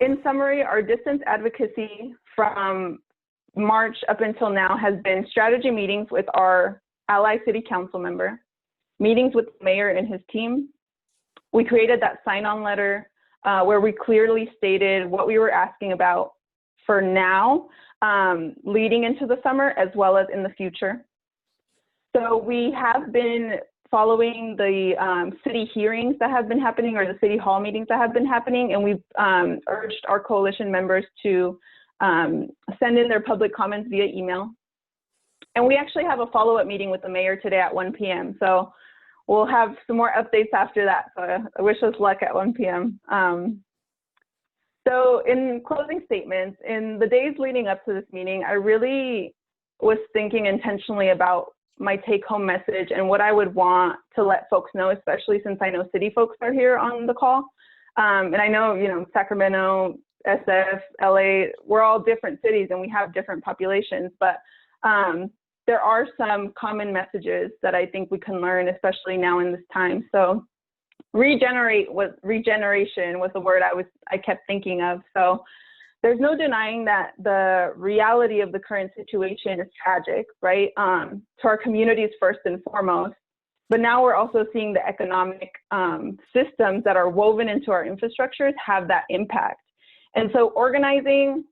in summary, our distance advocacy from March up until now has been strategy meetings with our ally city council member, meetings with the mayor and his team. We created that sign-on letter where we clearly stated what we were asking about for now, leading into the summer, as well as in the future. So we have been following the city hearings that have been happening, or the city hall meetings that have been happening, and we've urged our coalition members to send in their public comments via email. And we actually have a follow-up meeting with the mayor today at 1 p.m. So we'll have some more updates after that. So I wish us luck at 1 p.m. So in closing statements, in the days leading up to this meeting, I really was thinking intentionally about my take-home message and what I would want to let folks know, especially since I know city folks are here on the call. And I know, you know, Sacramento, SF, LA, we're all different cities and we have different populations, but there are some common messages that I think we can learn, especially now in this time. So regeneration was the word I kept thinking of. So there's no denying that the reality of the current situation is tragic, right? To our communities first and foremost, but now we're also seeing the economic systems that are woven into our infrastructures have that impact. And so organizing,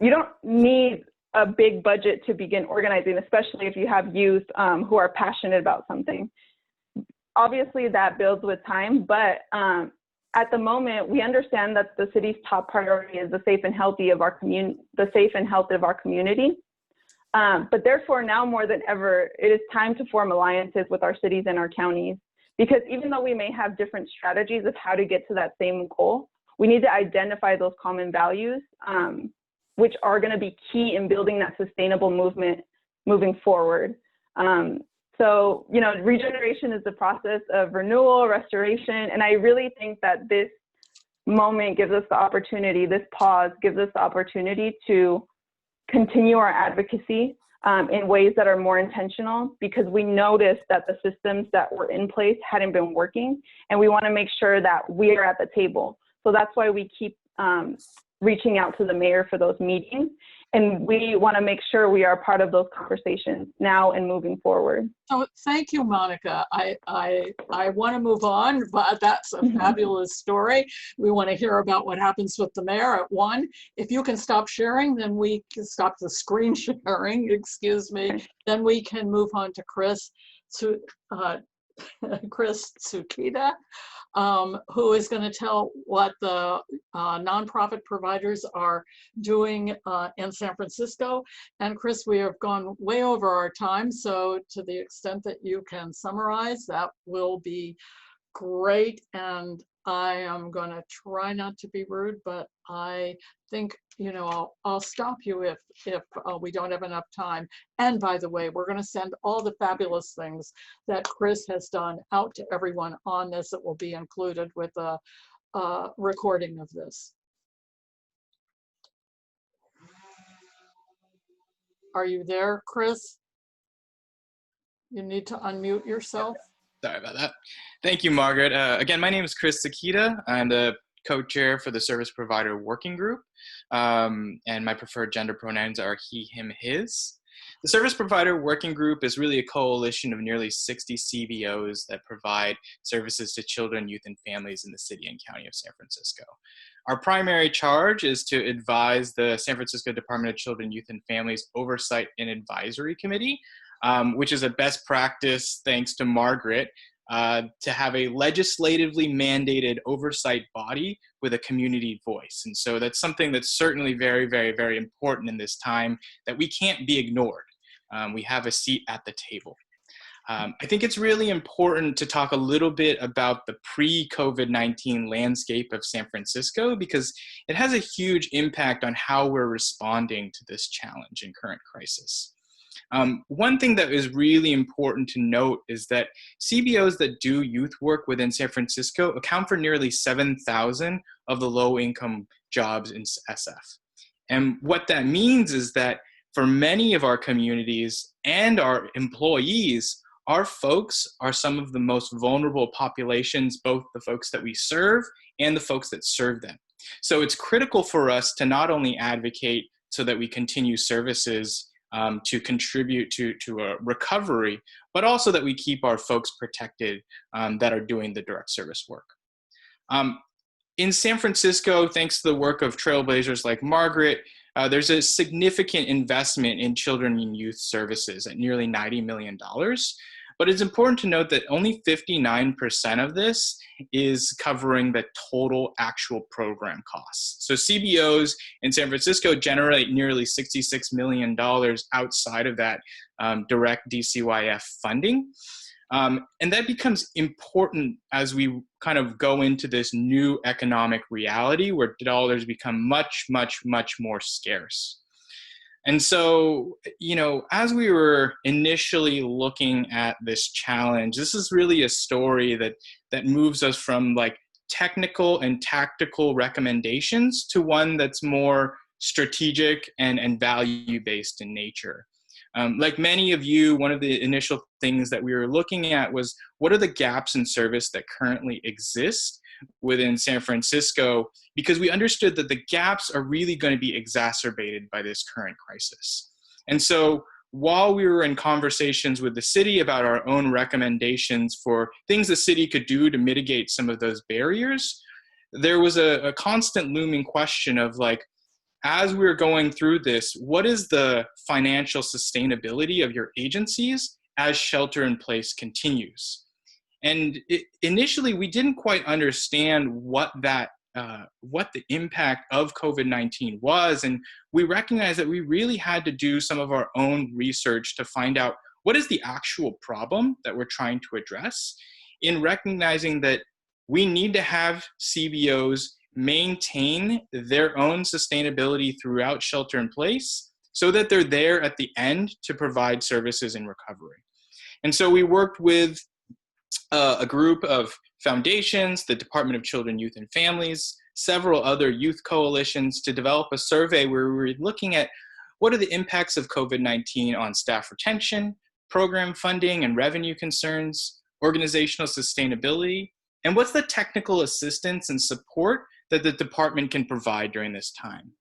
you don't need a big budget to begin organizing, especially if you have youth who are passionate about something. Obviously that builds with time, but at the moment, we understand that the city's top priority is the safe and health of our community. But therefore, now more than ever, it is time to form alliances with our cities and our counties. Because even though we may have different strategies of how to get to that same goal, we need to identify those common values, which are going to be key in building that sustainable movement moving forward. So, you know, regeneration is the process of renewal, restoration, and I really think that this moment gives us the opportunity, this pause gives us the opportunity to continue our advocacy in ways that are more intentional, because we noticed that the systems that were in place hadn't been working, and we want to make sure that we are at the table. So that's why we keep reaching out to the mayor for those meetings. And we want to make sure we are part of those conversations now and moving forward. So thank you, Monica. I want to move on, but that's a fabulous story. We want to hear about what happens with the mayor at 1. If you can stop sharing, then we can stop the screen sharing, excuse me. Then we can move on to Chris Tsukida, who is going to tell what the nonprofit providers are doing in San Francisco. And Chris, we have gone way over our time, so to the extent that you can summarize, that will be great. And I am going to try not to be rude, but I think, you know, I'll stop you if we don't have enough time. And by the way, we're going to send all the fabulous things that Chris has done out to everyone on this. It will be included with a recording of this. Are you there, Chris? You need to unmute yourself. Sorry about that. Thank you, Margaret. Again, my name is Chris Sakita. I'm the co-chair for the Service Provider Working Group, and my preferred gender pronouns are he, him, his. The Service Provider Working Group is really a coalition of nearly 60 CBOs that provide services to children, youth, and families in the city and county of San Francisco. Our primary charge is to advise the San Francisco Department of Children, Youth, and Families Oversight and Advisory Committee, which is a best practice, thanks to Margaret, to have a legislatively mandated oversight body with a community voice. And so that's something that's certainly very, very, very important in this time that we can't be ignored. We have a seat at the table. I think it's really important to talk a little bit about the pre-COVID-19 landscape of San Francisco because it has a huge impact on how we're responding to this challenge and current crisis. One thing that is really important to note is that CBOs that do youth work within San Francisco account for nearly 7,000 of the low-income jobs in SF. And what that means is that for many of our communities and our employees, our folks are some of the most vulnerable populations, both the folks that we serve and the folks that serve them. So it's critical for us to not only advocate so that we continue services to contribute to a recovery, but also that we keep our folks protected that are doing the direct service work. In San Francisco, thanks to the work of trailblazers like Margaret, there's a significant investment in children and youth services at nearly $90 million. But it's important to note that only 59% of this is covering the total actual program costs. So CBOs in San Francisco generate nearly $66 million outside of that direct DCYF funding. And that becomes important as we kind of go into this new economic reality where dollars become much, much, much more scarce. And so, you know, as we were initially looking at this challenge, this is really a story that moves us from like technical and tactical recommendations to one that's more strategic and value-based in nature. Like many of you, one of the initial things that we were looking at was what are the gaps in service that currently exist within San Francisco, because we understood that the gaps are really going to be exacerbated by this current crisis. And so while we were in conversations with the city about our own recommendations for things the city could do to mitigate some of those barriers, there was a constant looming question of like, as we're going through this, what is the financial sustainability of your agencies as shelter in place continues? And initially, we didn't quite understand what the impact of COVID-19 was. And we recognized that we really had to do some of our own research to find out what is the actual problem that we're trying to address, in recognizing that we need to have CBOs maintain their own sustainability throughout shelter in place so that they're there at the end to provide services in recovery. And so we worked with a group of foundations, the Department of Children, Youth, and Families, several other youth coalitions to develop a survey where we were looking at what are the impacts of COVID-19 on staff retention, program funding and revenue concerns, organizational sustainability, and what's the technical assistance and support that the department can provide during this time.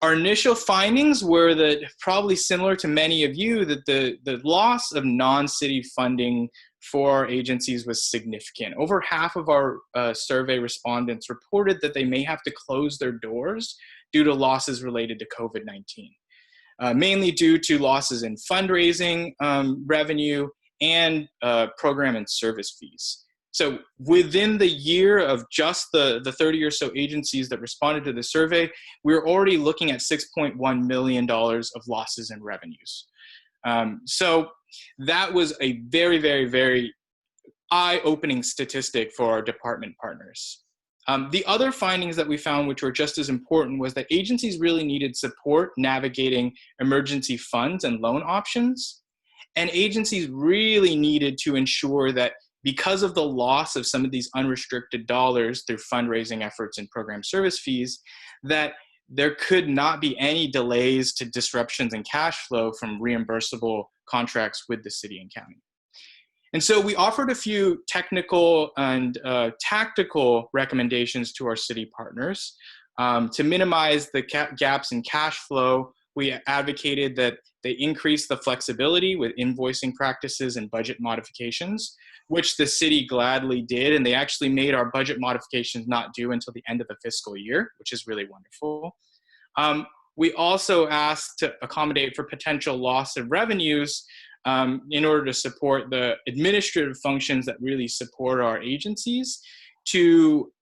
Our initial findings were that, probably similar to many of you, that the loss of non-city funding for our agencies was significant. Over half of our survey respondents reported that they may have to close their doors due to losses related to COVID-19, mainly due to losses in fundraising revenue and program and service fees. So within the year of just the 30 or so agencies that responded to the survey, we were already looking at $6.1 million of losses in revenues. So that was a very, very, very eye-opening statistic for our department partners. The other findings that we found, which were just as important, was that agencies really needed support navigating emergency funds and loan options. And agencies really needed to ensure that because of the loss of some of these unrestricted dollars through fundraising efforts and program service fees, that there could not be any delays to disruptions in cash flow from reimbursable contracts with the city and county. And so we offered a few technical and tactical recommendations to our city partners. To minimize the gaps in cash flow, we advocated that they increase the flexibility with invoicing practices and budget modifications, which the city gladly did. And they actually made our budget modifications not due until the end of the fiscal year, which is really wonderful. We also asked to accommodate for potential loss of revenues in order to support the administrative functions that really support our agencies, to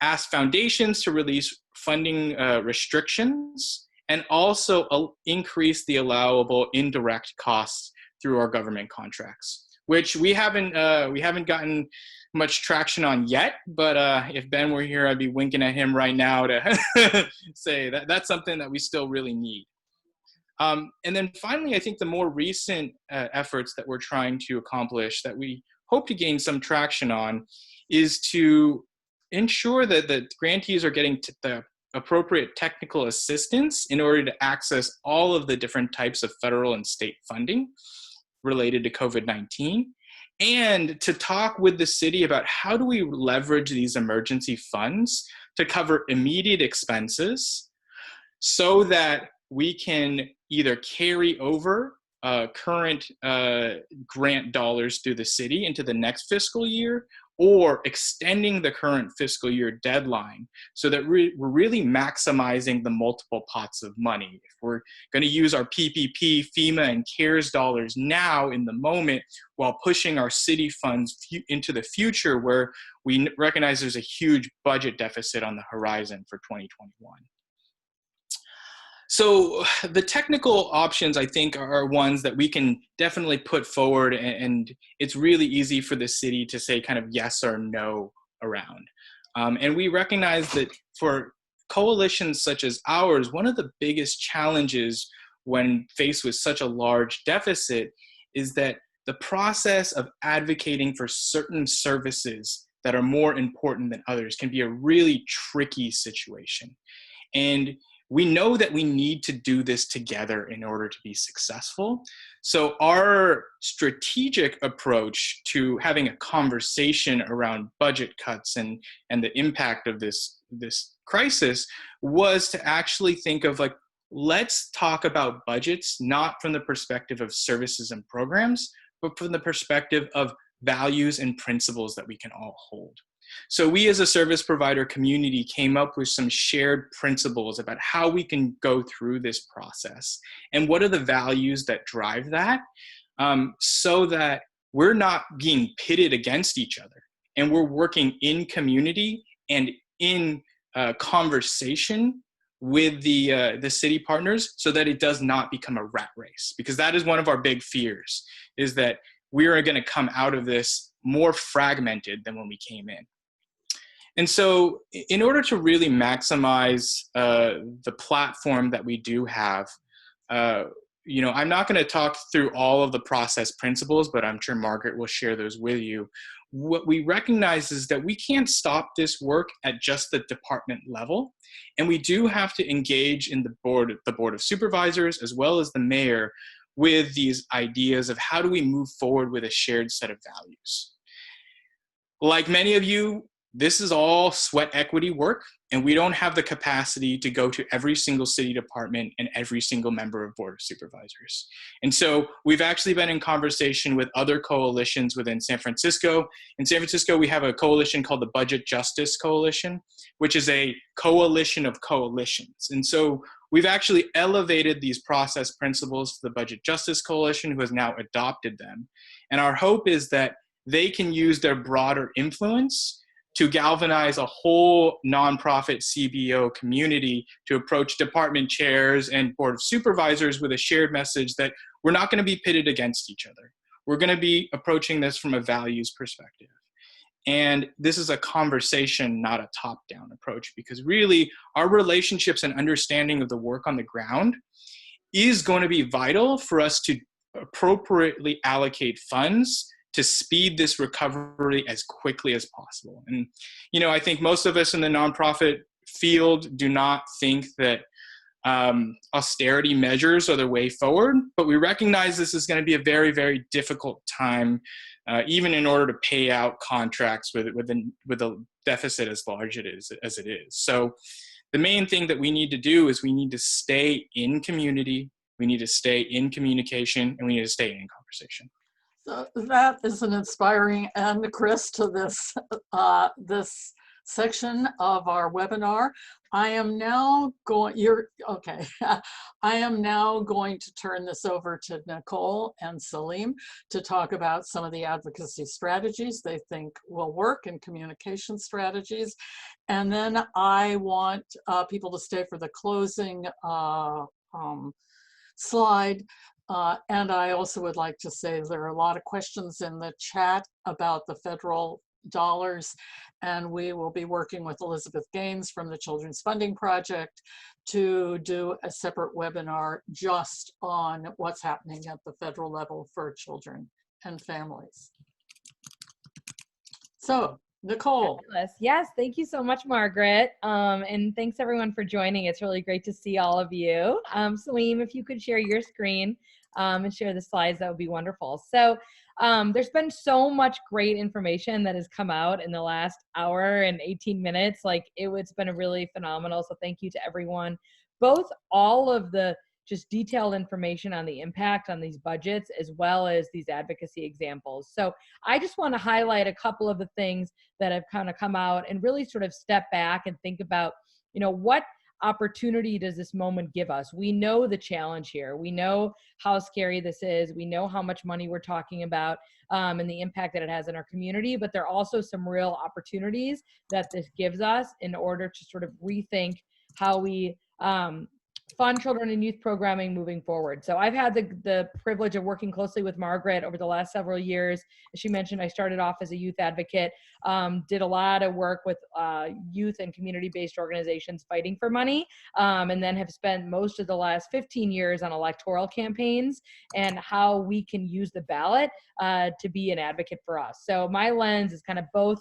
ask foundations to release funding restrictions, and also increase the allowable indirect costs through our government contracts, which we haven't gotten much traction on yet. But if Ben were here, I'd be winking at him right now to say that that's something that we still really need. And then finally, I think the more recent efforts that we're trying to accomplish that we hope to gain some traction on is to ensure that the grantees are getting the appropriate technical assistance in order to access all of the different types of federal and state funding related to COVID-19, and to talk with the city about how do we leverage these emergency funds to cover immediate expenses so that we can either carry over current grant dollars through the city into the next fiscal year, or extending the current fiscal year deadline so that we're really maximizing the multiple pots of money. If we're going to use our PPP, FEMA, and CARES dollars now in the moment while pushing our city funds into the future, where we recognize there's a huge budget deficit on the horizon for 2021. So the technical options, I think, are ones that we can definitely put forward, and it's really easy for the city to say kind of yes or no around. And we recognize that for coalitions such as ours, one of the biggest challenges when faced with such a large deficit is that the process of advocating for certain services that are more important than others can be a really tricky situation. And we know that we need to do this together in order to be successful. So our strategic approach to having a conversation around budget cuts and the impact of this crisis was to actually think of, like, let's talk about budgets not from the perspective of services and programs, but from the perspective of values and principles that we can all hold. So we as a service provider community came up with some shared principles about how we can go through this process and what are the values that drive that, so that we're not being pitted against each other and we're working in community and in conversation with the city partners so that it does not become a rat race, because that is one of our big fears, is that we are going to come out of this more fragmented than when we came in. And so in order to really maximize the platform that we do have, I'm not going to talk through all of the process principles, but I'm sure Margaret will share those with you. What we recognize is that we can't stop this work at just the department level, and we do have to engage in the board of supervisors as well as the mayor with these ideas of how do we move forward with a shared set of values. Like many of you, this is all sweat equity work, and we don't have the capacity to go to every single city department and every single member of board of supervisors. And so we've actually been in conversation with other coalitions within San Francisco. In San Francisco, we have a coalition called the Budget Justice Coalition, which is a coalition of coalitions. And so we've actually elevated these process principles to the Budget Justice Coalition, who has now adopted them. And our hope is that they can use their broader influence to galvanize a whole nonprofit CBO community to approach department chairs and board of supervisors with a shared message that we're not going to be pitted against each other. We're going to be approaching this from a values perspective. And this is a conversation, not a top-down approach, because really our relationships and understanding of the work on the ground is going to be vital for us to appropriately allocate funds to speed this recovery as quickly as possible. And, I think most of us in the nonprofit field do not think that austerity measures are the way forward, but we recognize this is going to be a very, very difficult time even in order to pay out contracts with a deficit as large as it is. So the main thing that we need to do is we need to stay in community, we need to stay in communication, and we need to stay in conversation. So that is an inspiring end, Chris, to this, this section of our webinar. I am now going, I am now going to turn this over to Nicole and Salim to talk about some of the advocacy strategies they think will work and communication strategies. And then I want people to stay for the closing slide. And I also would like to say there are a lot of questions in the chat about the federal dollars, and we will be working with Elizabeth Gaines from the Children's Funding Project to do a separate webinar just on what's happening at the federal level for children and families. So, Nicole. Yes, thank you so much, Margaret. And thanks everyone for joining. It's really great to see all of you. Salim, if you could share your screen and share the slides, that would be wonderful. So there's been so much great information that has come out in the last hour and 18 minutes. Like it's been a really phenomenal. So thank you to everyone, both all of the just detailed information on the impact on these budgets, as well as these advocacy examples. So I just want to highlight a couple of the things that have kind of come out and really sort of step back and think about, what opportunity does this moment give us? We know the challenge here. We know how scary this is. We know how much money we're talking about and the impact that it has in our community, but there are also some real opportunities that this gives us in order to sort of rethink how we fund children and youth programming moving forward. So I've had the privilege of working closely with Margaret over the last several years. As she mentioned, I started off as a youth advocate, did a lot of work with youth and community-based organizations fighting for money, and then have spent most of the last 15 years on electoral campaigns and how we can use the ballot to be an advocate for us. So my lens is kind of both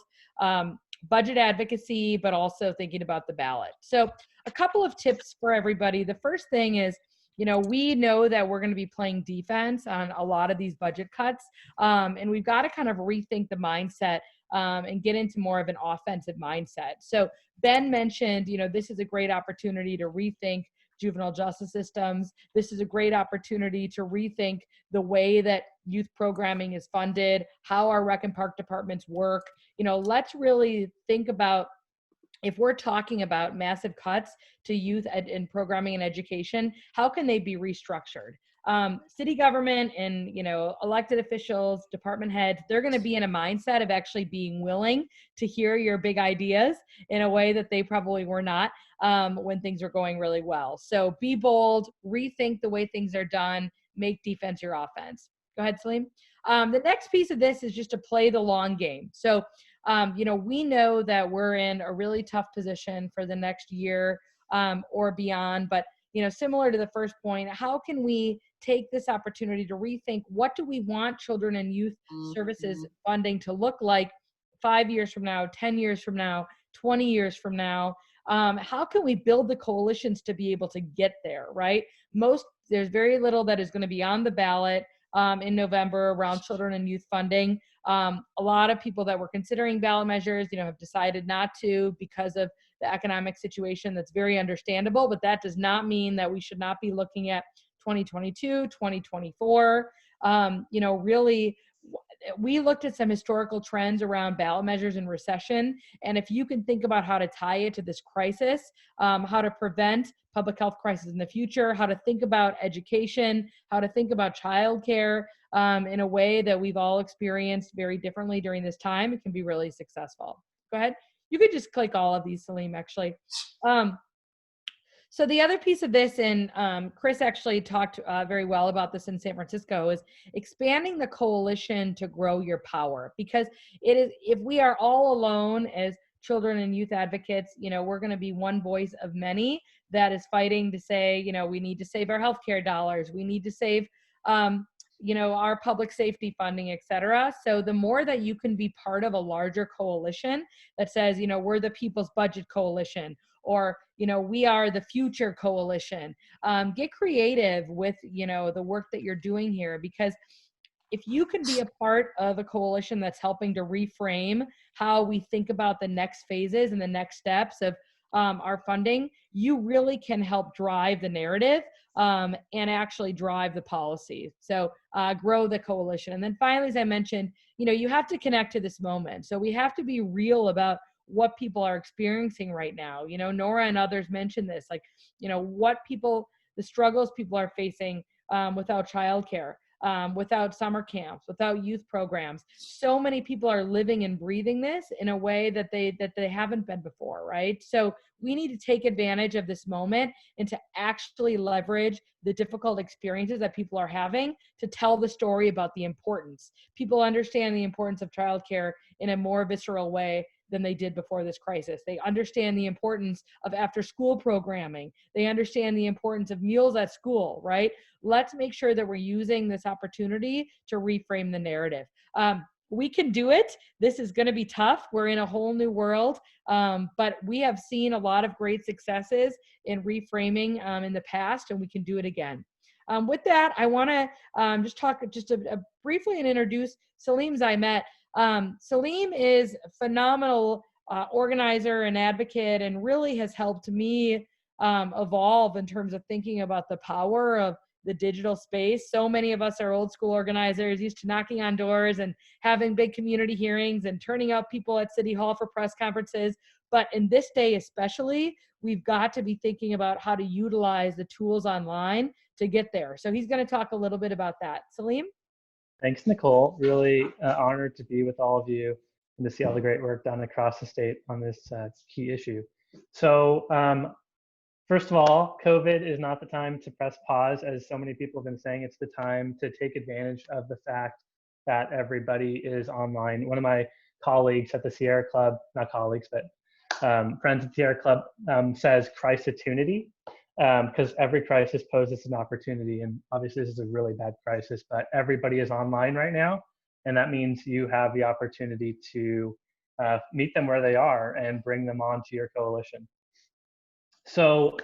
budget advocacy, but also thinking about the ballot. So a couple of tips for everybody. The first thing is, we know that we're going to be playing defense on a lot of these budget cuts, and we've got to kind of rethink the mindset and get into more of an offensive mindset. So Ben mentioned, this is a great opportunity to rethink juvenile justice systems. This is a great opportunity to rethink the way that youth programming is funded, how our rec and park departments work. Let's really think about, if we're talking about massive cuts to youth in programming and education, how can they be restructured? City government and elected officials, department heads, they're going to be in a mindset of actually being willing to hear your big ideas in a way that they probably were not when things are going really well. So be bold, rethink the way things are done, make defense your offense. Go ahead, Salim. The next piece of this is just to play the long game. So we know that we're in a really tough position for the next year or beyond, but similar to the first point, how can we take this opportunity to rethink what do we want children and youth services funding to look like 5 years from now, 10 years from now, 20 years from now? How can we build the coalitions to be able to get there, right? There's very little that is going to be on the ballot in November around children and youth funding. A lot of people that were considering ballot measures, have decided not to because of the economic situation. That's very understandable, but that does not mean that we should not be looking at 2022, 2024. Really, we looked at some historical trends around ballot measures in recession. And if you can think about how to tie it to this crisis, how to prevent public health crisis in the future, how to think about education, how to think about childcare in a way that we've all experienced very differently during this time, it can be really successful. Go ahead. You could just click all of these, Salim, actually. So the other piece of this, and Chris actually talked very well about this in San Francisco, is expanding the coalition to grow your power. Because if we are all alone as children and youth advocates, we're going to be one voice of many that is fighting to say, we need to save our healthcare dollars, we need to save, our public safety funding, et cetera. So the more that you can be part of a larger coalition that says, we're the People's Budget Coalition, or, we are the Future Coalition, get creative with, the work that you're doing here, because if you can be a part of a coalition that's helping to reframe how we think about the next phases and the next steps of our funding, you really can help drive the narrative and actually drive the policy. So grow the coalition. And then finally, as I mentioned, you have to connect to this moment. So we have to be real about what people are experiencing right now. Nora and others mentioned this, like, the struggles people are facing without childcare, without summer camps, without youth programs. So many people are living and breathing this in a way that they haven't been before, right? So we need to take advantage of this moment and to actually leverage the difficult experiences that people are having to tell the story about the importance. People understand the importance of childcare in a more visceral way than they did before this crisis. They understand the importance of after-school programming. They understand the importance of meals at school, right? Let's make sure that we're using this opportunity to reframe the narrative. We can do it. This is going to be tough. We're in a whole new world, but we have seen a lot of great successes in reframing in the past, and we can do it again. With that, I want to just talk briefly and introduce Salim Zaimet. Salim is a phenomenal organizer and advocate, and really has helped me evolve in terms of thinking about the power of the digital space. So many of us are old school organizers, used to knocking on doors and having big community hearings and turning out people at City Hall for press conferences. But in this day especially, we've got to be thinking about how to utilize the tools online to get there. So he's going to talk a little bit about that. Salim? Thanks, Nicole. Really honored to be with all of you and to see all the great work done across the state on this key issue. So first of all, COVID is not the time to press pause, as so many people have been saying. It's the time to take advantage of the fact that everybody is online. One of my colleagues at the Sierra Club, not colleagues, but friends at Sierra Club says crisis-tunity, because every crisis poses an opportunity. And obviously this is a really bad crisis, but everybody is online right now. And that means you have the opportunity to meet them where they are and bring them onto your coalition. So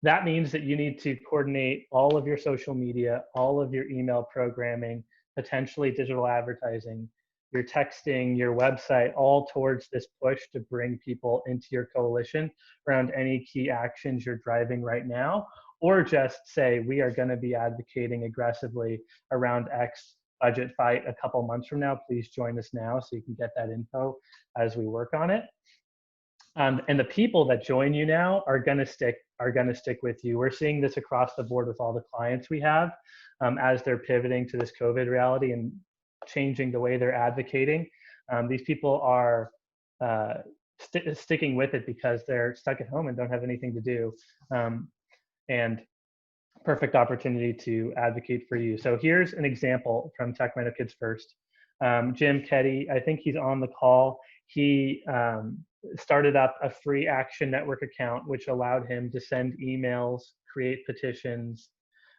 that means that you need to coordinate all of your social media, all of your email programming, potentially digital advertising, your texting, your website, all towards this push to bring people into your coalition around any key actions you're driving right now, or just say, we are going to be advocating aggressively around X budget fight a couple months from now. Please join us now so you can get that info as we work on it. And the people that join you now are going to stick with you. We're seeing this across the board with all the clients we have as they're pivoting to this COVID reality and changing the way they're advocating. These people are sticking with it because they're stuck at home and don't have anything to do. And perfect opportunity to advocate for you. So here's an example from Sacramento Kids First. Jim Keddy, I think he's on the call. He started up a free Action Network account, which allowed him to send emails, create petitions,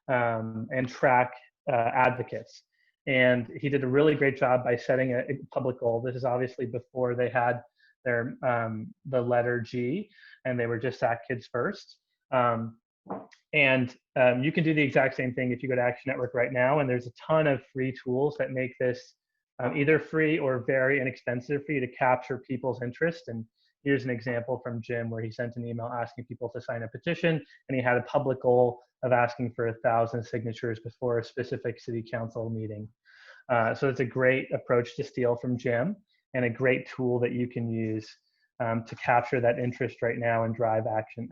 and track advocates. And he did a really great job by setting a public goal. This is obviously before they had their the letter G, and they were just SAC Kids First. And you can do the exact same thing if you go to Action Network right now, and there's a ton of free tools that make this either free or very inexpensive for you to capture people's interest. And here's an example from Jim where he sent an email asking people to sign a petition, and he had a public goal of asking for 1,000 signatures before a specific city council meeting. So it's a great approach to steal from Jim, and a great tool that you can use to capture that interest right now and drive action.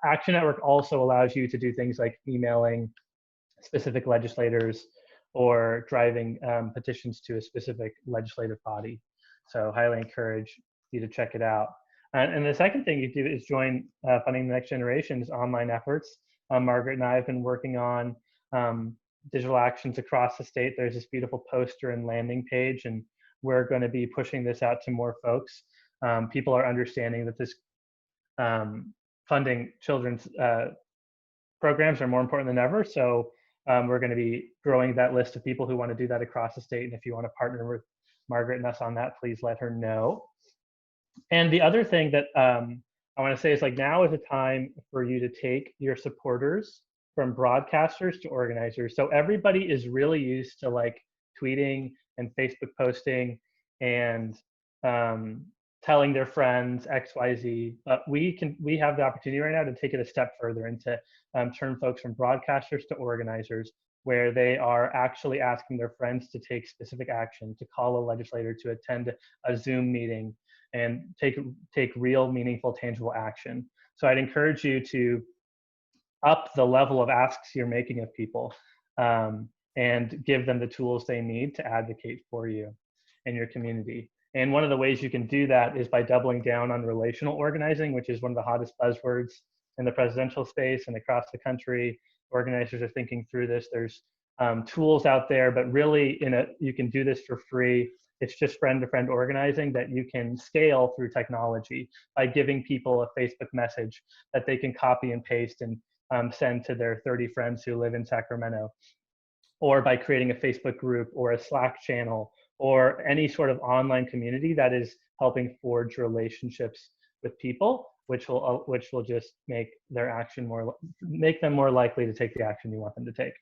Action Network also allows you to do things like emailing specific legislators or driving petitions to a specific legislative body. So highly encourage you to check it out. And the second thing you do is join Funding the Next Generation's online efforts. Margaret and I have been working on digital actions across the state. There's this beautiful poster and landing page, and we're going to be pushing this out to more folks. People are understanding that this funding children's programs are more important than ever. So we're going to be growing that list of people who want to do that across the state. And if you want to partner with Margaret and us on that, please let her know. And the other thing that I want to say is, like, now is a time for you to take your supporters from broadcasters to organizers. So everybody is really used to like tweeting and Facebook posting and telling their friends XYZ. But we have the opportunity right now to take it a step further and to turn folks from broadcasters to organizers, where they are actually asking their friends to take specific action, to call a legislator, to attend a Zoom meeting, and take real, meaningful, tangible action. So I'd encourage you to up the level of asks you're making of people, and give them the tools they need to advocate for you and your community. And one of the ways you can do that is by doubling down on relational organizing, which is one of the hottest buzzwords in the presidential space and across the country. Organizers are thinking through this. There's tools out there, but really you can do this for free. It's just friend-to-friend organizing that you can scale through technology by giving people a Facebook message that they can copy and paste and send to their 30 friends who live in Sacramento, or by creating a Facebook group or a Slack channel or any sort of online community that is helping forge relationships with people, which will just make them more likely to take the action you want them to take.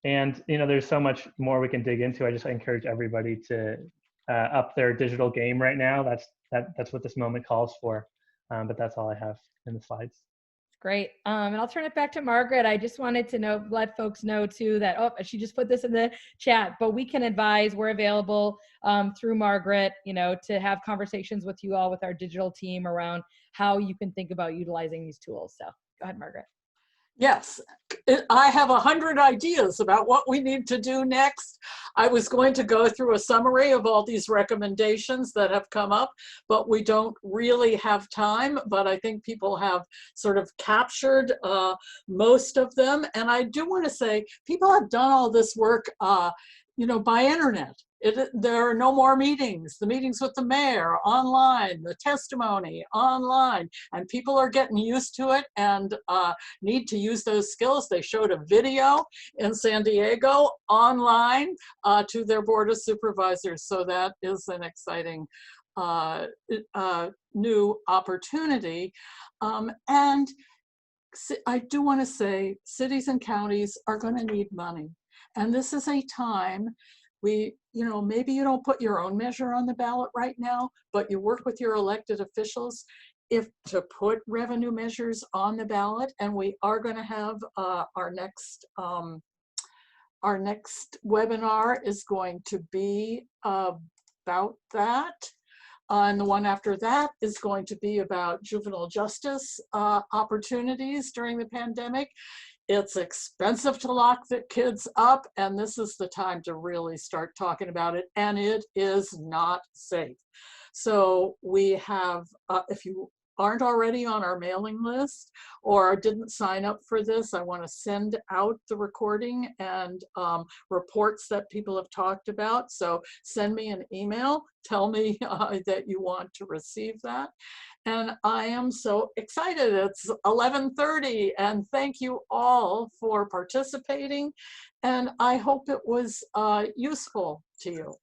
And there's so much more we can dig into. I just encourage everybody to up their digital game right now. That's what this moment calls for. But that's all I have in the slides. Great. And I'll turn it back to Margaret. I just wanted to let folks know too that, she just put this in the chat, but we can advise, we're available through Margaret, to have conversations with you all, with our digital team around how you can think about utilizing these tools. So go ahead, Margaret. Yes, I have 100 ideas about what we need to do next. I was going to go through a summary of all these recommendations that have come up, but we don't really have time. But I think people have sort of captured most of them. And I do want to say, people have done all this work by internet. There are no more meetings. The meetings with the mayor online, the testimony online, and people are getting used to it and need to use those skills. They showed a video in San Diego online to their board of supervisors. So that is an exciting new opportunity. And I do want to say cities and counties are going to need money. And this is a time maybe you don't put your own measure on the ballot right now, but you work with your elected officials to put revenue measures on the ballot. And we are going to have our next webinar is going to be about that. And the one after that is going to be about juvenile justice opportunities during the pandemic. It's expensive to lock the kids up, and this is the time to really start talking about it, and it is not safe. So we have, if you aren't already on our mailing list or didn't sign up for this, I want to send out the recording and reports that people have talked about. So send me an email, tell me that you want to receive that. And I am so excited. It's 11:30, and thank you all for participating. And I hope it was useful to you.